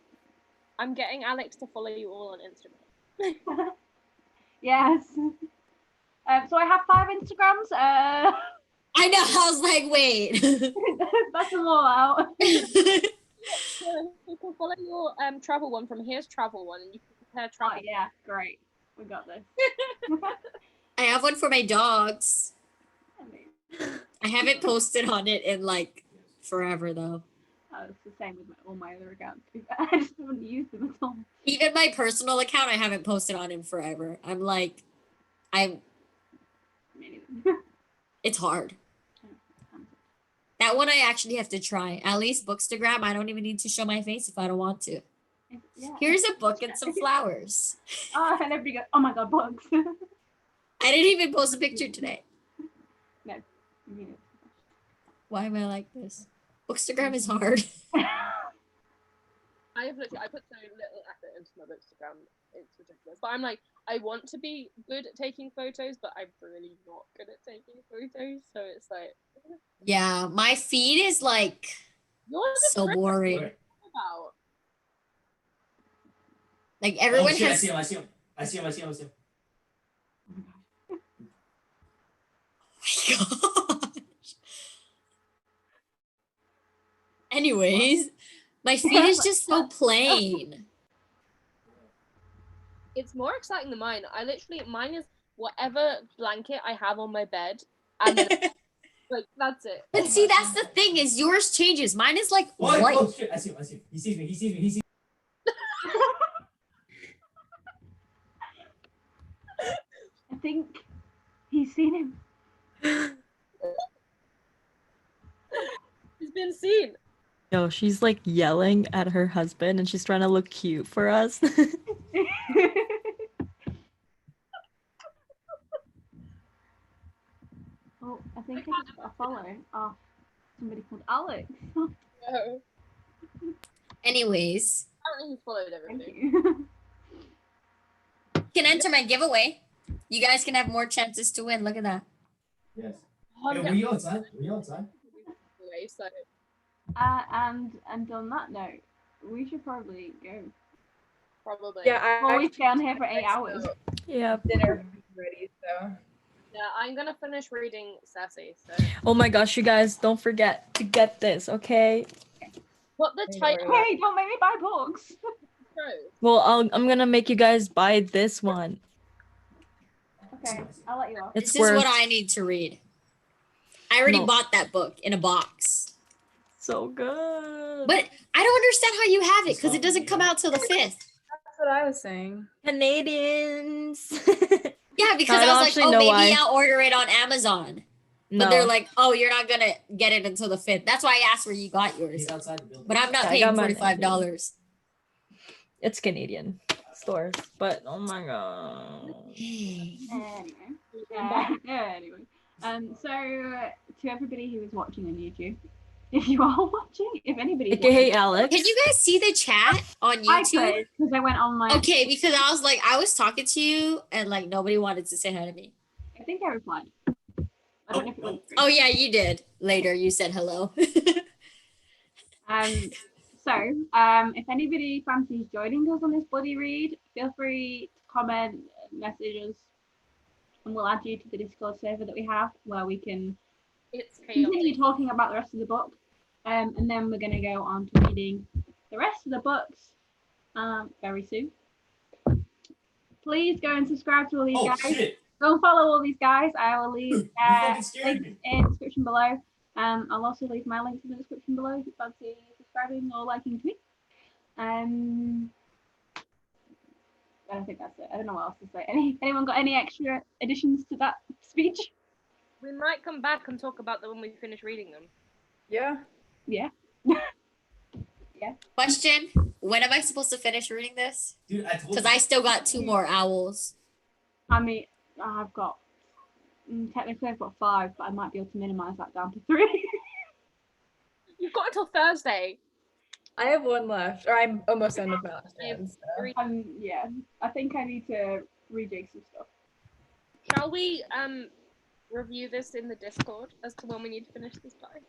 I'm getting Alex to follow you all on Instagram. Yes. So I have 5 Instagrams. I know, I was like, wait. That's them all out. You can follow your travel one from Here's Travel One, and you can compare Oh travel. yeah, great. We got this. I have one for my dogs. I haven't posted on it in like forever though. Oh, it's the same with all my other accounts. I just haven't used them at all. Even my personal account, I haven't posted on in forever. I'm like, it's hard. That one I actually have to try. At least Bookstagram, I don't even need to show my face if I don't want to. Yeah. Here's a book and some flowers. Oh, and everybody goes, oh my god, bugs. I didn't even post a picture today. No. Why am I like this? Bookstagram is hard. I put so little effort into my Instagram. It's ridiculous. But I'm like, I want to be good at taking photos, but I'm really not good at taking photos. So it's like, Yeah, my feed is like you're the so frick boring. about. Like everyone Oh, shit, has. I see him. Oh my gosh. Anyways, my feed is just so plain. It's more exciting than mine. Mine is whatever blanket I have on my bed, and then like that's it. But see, that's the thing is yours changes. Mine is like Oh, white. oh shit, I see him. He sees me. I think he's seen him. He's been seen. No, she's like yelling at her husband and she's trying to look cute for us. Oh, I think I just got a follow. Oh, somebody called Alex. No. Anyways, Apparently he's followed Thank everything. you. you can enter my giveaway. You guys can have more chances to win. Look at that. Yes. Oh, Hey, I'm were you outside? anyway, so And on that note, we should probably go. Probably. Yeah, Well, we actually stay on here for 8 hours. Yeah. dinner ready, so. Yeah, I'm gonna finish reading Sassy. So. Oh my gosh, you guys, don't forget to get this, okay? What the Don't title? worry. Hey, don't make me buy books. Well, I'm gonna make you guys buy this one. Okay, I'll let you off. It's This worth is what I need to read. I already No. bought that book in a box. so good. But I don't understand how you have it because it doesn't come out till the 5th. That's what I was saying. Canadians. Yeah, because I I don't was like, actually oh, know maybe why. I'll order it on Amazon. But No. they're like, oh, you're not gonna get it until the 5th. That's why I asked where you got yours. He's outside the building. But I'm not I paying got mine $45. It's Canadian stores, but oh my god. Anyway, so to everybody who is watching on YouTube, if you are watching, if anybody's AKA watching, Alex. Can you guys see the chat on I YouTube? could because I went on my. Okay, because I was like, I was talking to you and like nobody wanted to say hi to me. I think I replied. I don't know if it went through. Oh yeah, you did. Later, you said hello. If anybody fancies joining us on this buddy read, feel free to comment, message us, and we'll add you to the Discord server that we have where we can It's continue chaotic. talking about the rest of the book. And then we're going to go on to reading the rest of the books very soon. Please go and subscribe to all these Oh guys. shit! Go and follow all these guys. I will leave You fucking scared links me. in the description below. I'll also leave my links in the description below if you fancy subscribing or liking to me. I think that's it. I don't know what else to say. Anyone got any extra additions to that speech? We might come back and talk about them when we finish reading them. Yeah. Yeah. Question: when am I supposed to finish reading this? Dude, I told Because you. I still got 2 more owls. I mean, I've got technically I've got 5, but I might be able to minimize that down to 3. You've got until Thursday. I have one left, or I'm almost done with my last I have one. So. 3. Yeah, I think I need to rejig some stuff. Shall we review this in the Discord as to when we need to finish this by?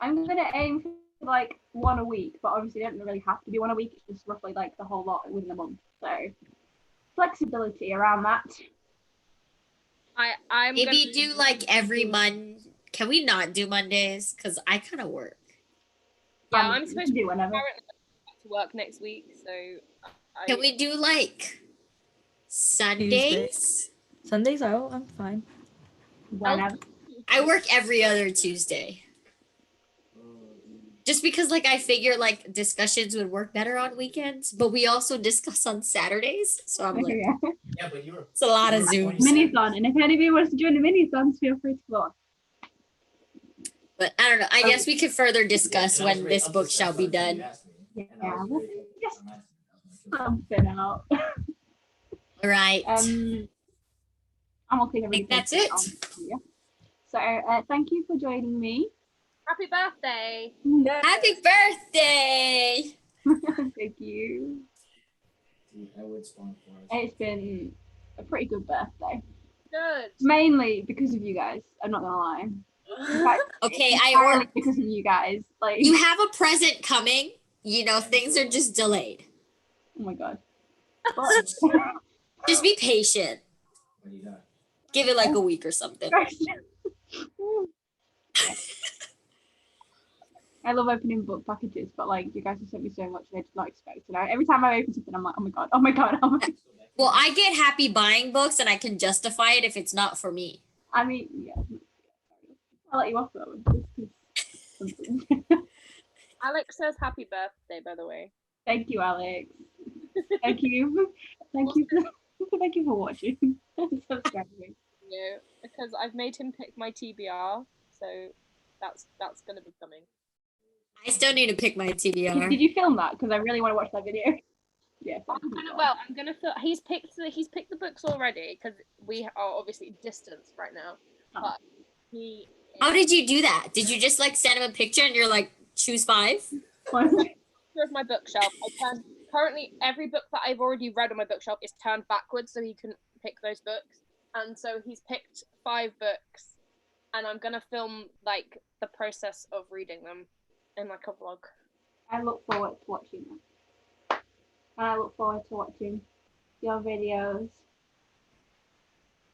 I'm gonna aim for like 1 a week, but obviously I don't really have to do 1 a week. It's just roughly like the whole lot within a month. So flexibility around that. I'm Maybe gonna do like every month. Can we not do Mondays? Because I kind of work. Yeah, I'm supposed to do whenever. apparently back to work next week, so Can we do like Sundays? Sundays out, I'm fine. Whenever. I work every other Tuesday. Just because like I figure like discussions would work better on weekends, but we also discuss on Saturdays. So I'm like, Yeah. Yeah, but you're. it's a lot of Zoom. Miniathon, and if anybody wants to join the Miniathons, feel free to go on. But I don't know. I guess we could further discuss when this book shall be done. Yeah, we'll just something out. All right. And we'll take I think that's it. So thank you for joining me. happy birthday. Happy birthday! Thank you. Dude, I would spawn for us. It's been a pretty good birthday. Good. Mainly because of you guys. I'm not gonna lie. In fact, Okay, entirely because of you guys. Like, you have a present coming. You know, things are just delayed. oh my god. Just be patient. What do you got? Give it like a week or something. I love opening book packages, but like you guys have sent me so much and I did not expect to know. Every time I open something, I'm like, oh my god, oh my god, oh my god. Well, I get happy buying books and I can justify it if it's not for me. I mean, yeah. I'll let you off though. Alex says happy birthday, by the way. Thank you, Alex. Thank you. Thank you for watching. Subscribing. Yeah, because I've made him pick my TBR, so that's gonna be coming. I still need to pick my TBR. Did you film that? Because I really want to watch that video. Yeah. I'm gonna feel he's picked the books already because we are obviously distanced right now. But he. How did you do that? Did you just like send him a picture and you're like, choose 5? Of my bookshelf. Currently every book that I've already read on my bookshelf is turned backwards, so he couldn't pick those books. And so he's picked 5 books, and I'm gonna film like the process of reading them in like a vlog. I look forward to watching that. And I look forward to watching your videos.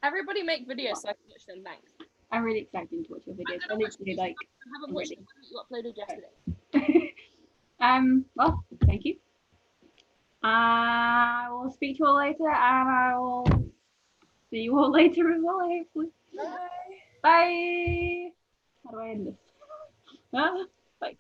Everybody make videos so I can watch them. Thanks. I'm really excited to watch your videos. I literally like. I haven't watched the one that you uploaded yesterday. Well, thank you. I will speak to you all later, and I will see you all later as well, hopefully. Bye. Bye. How do I end this? Bye.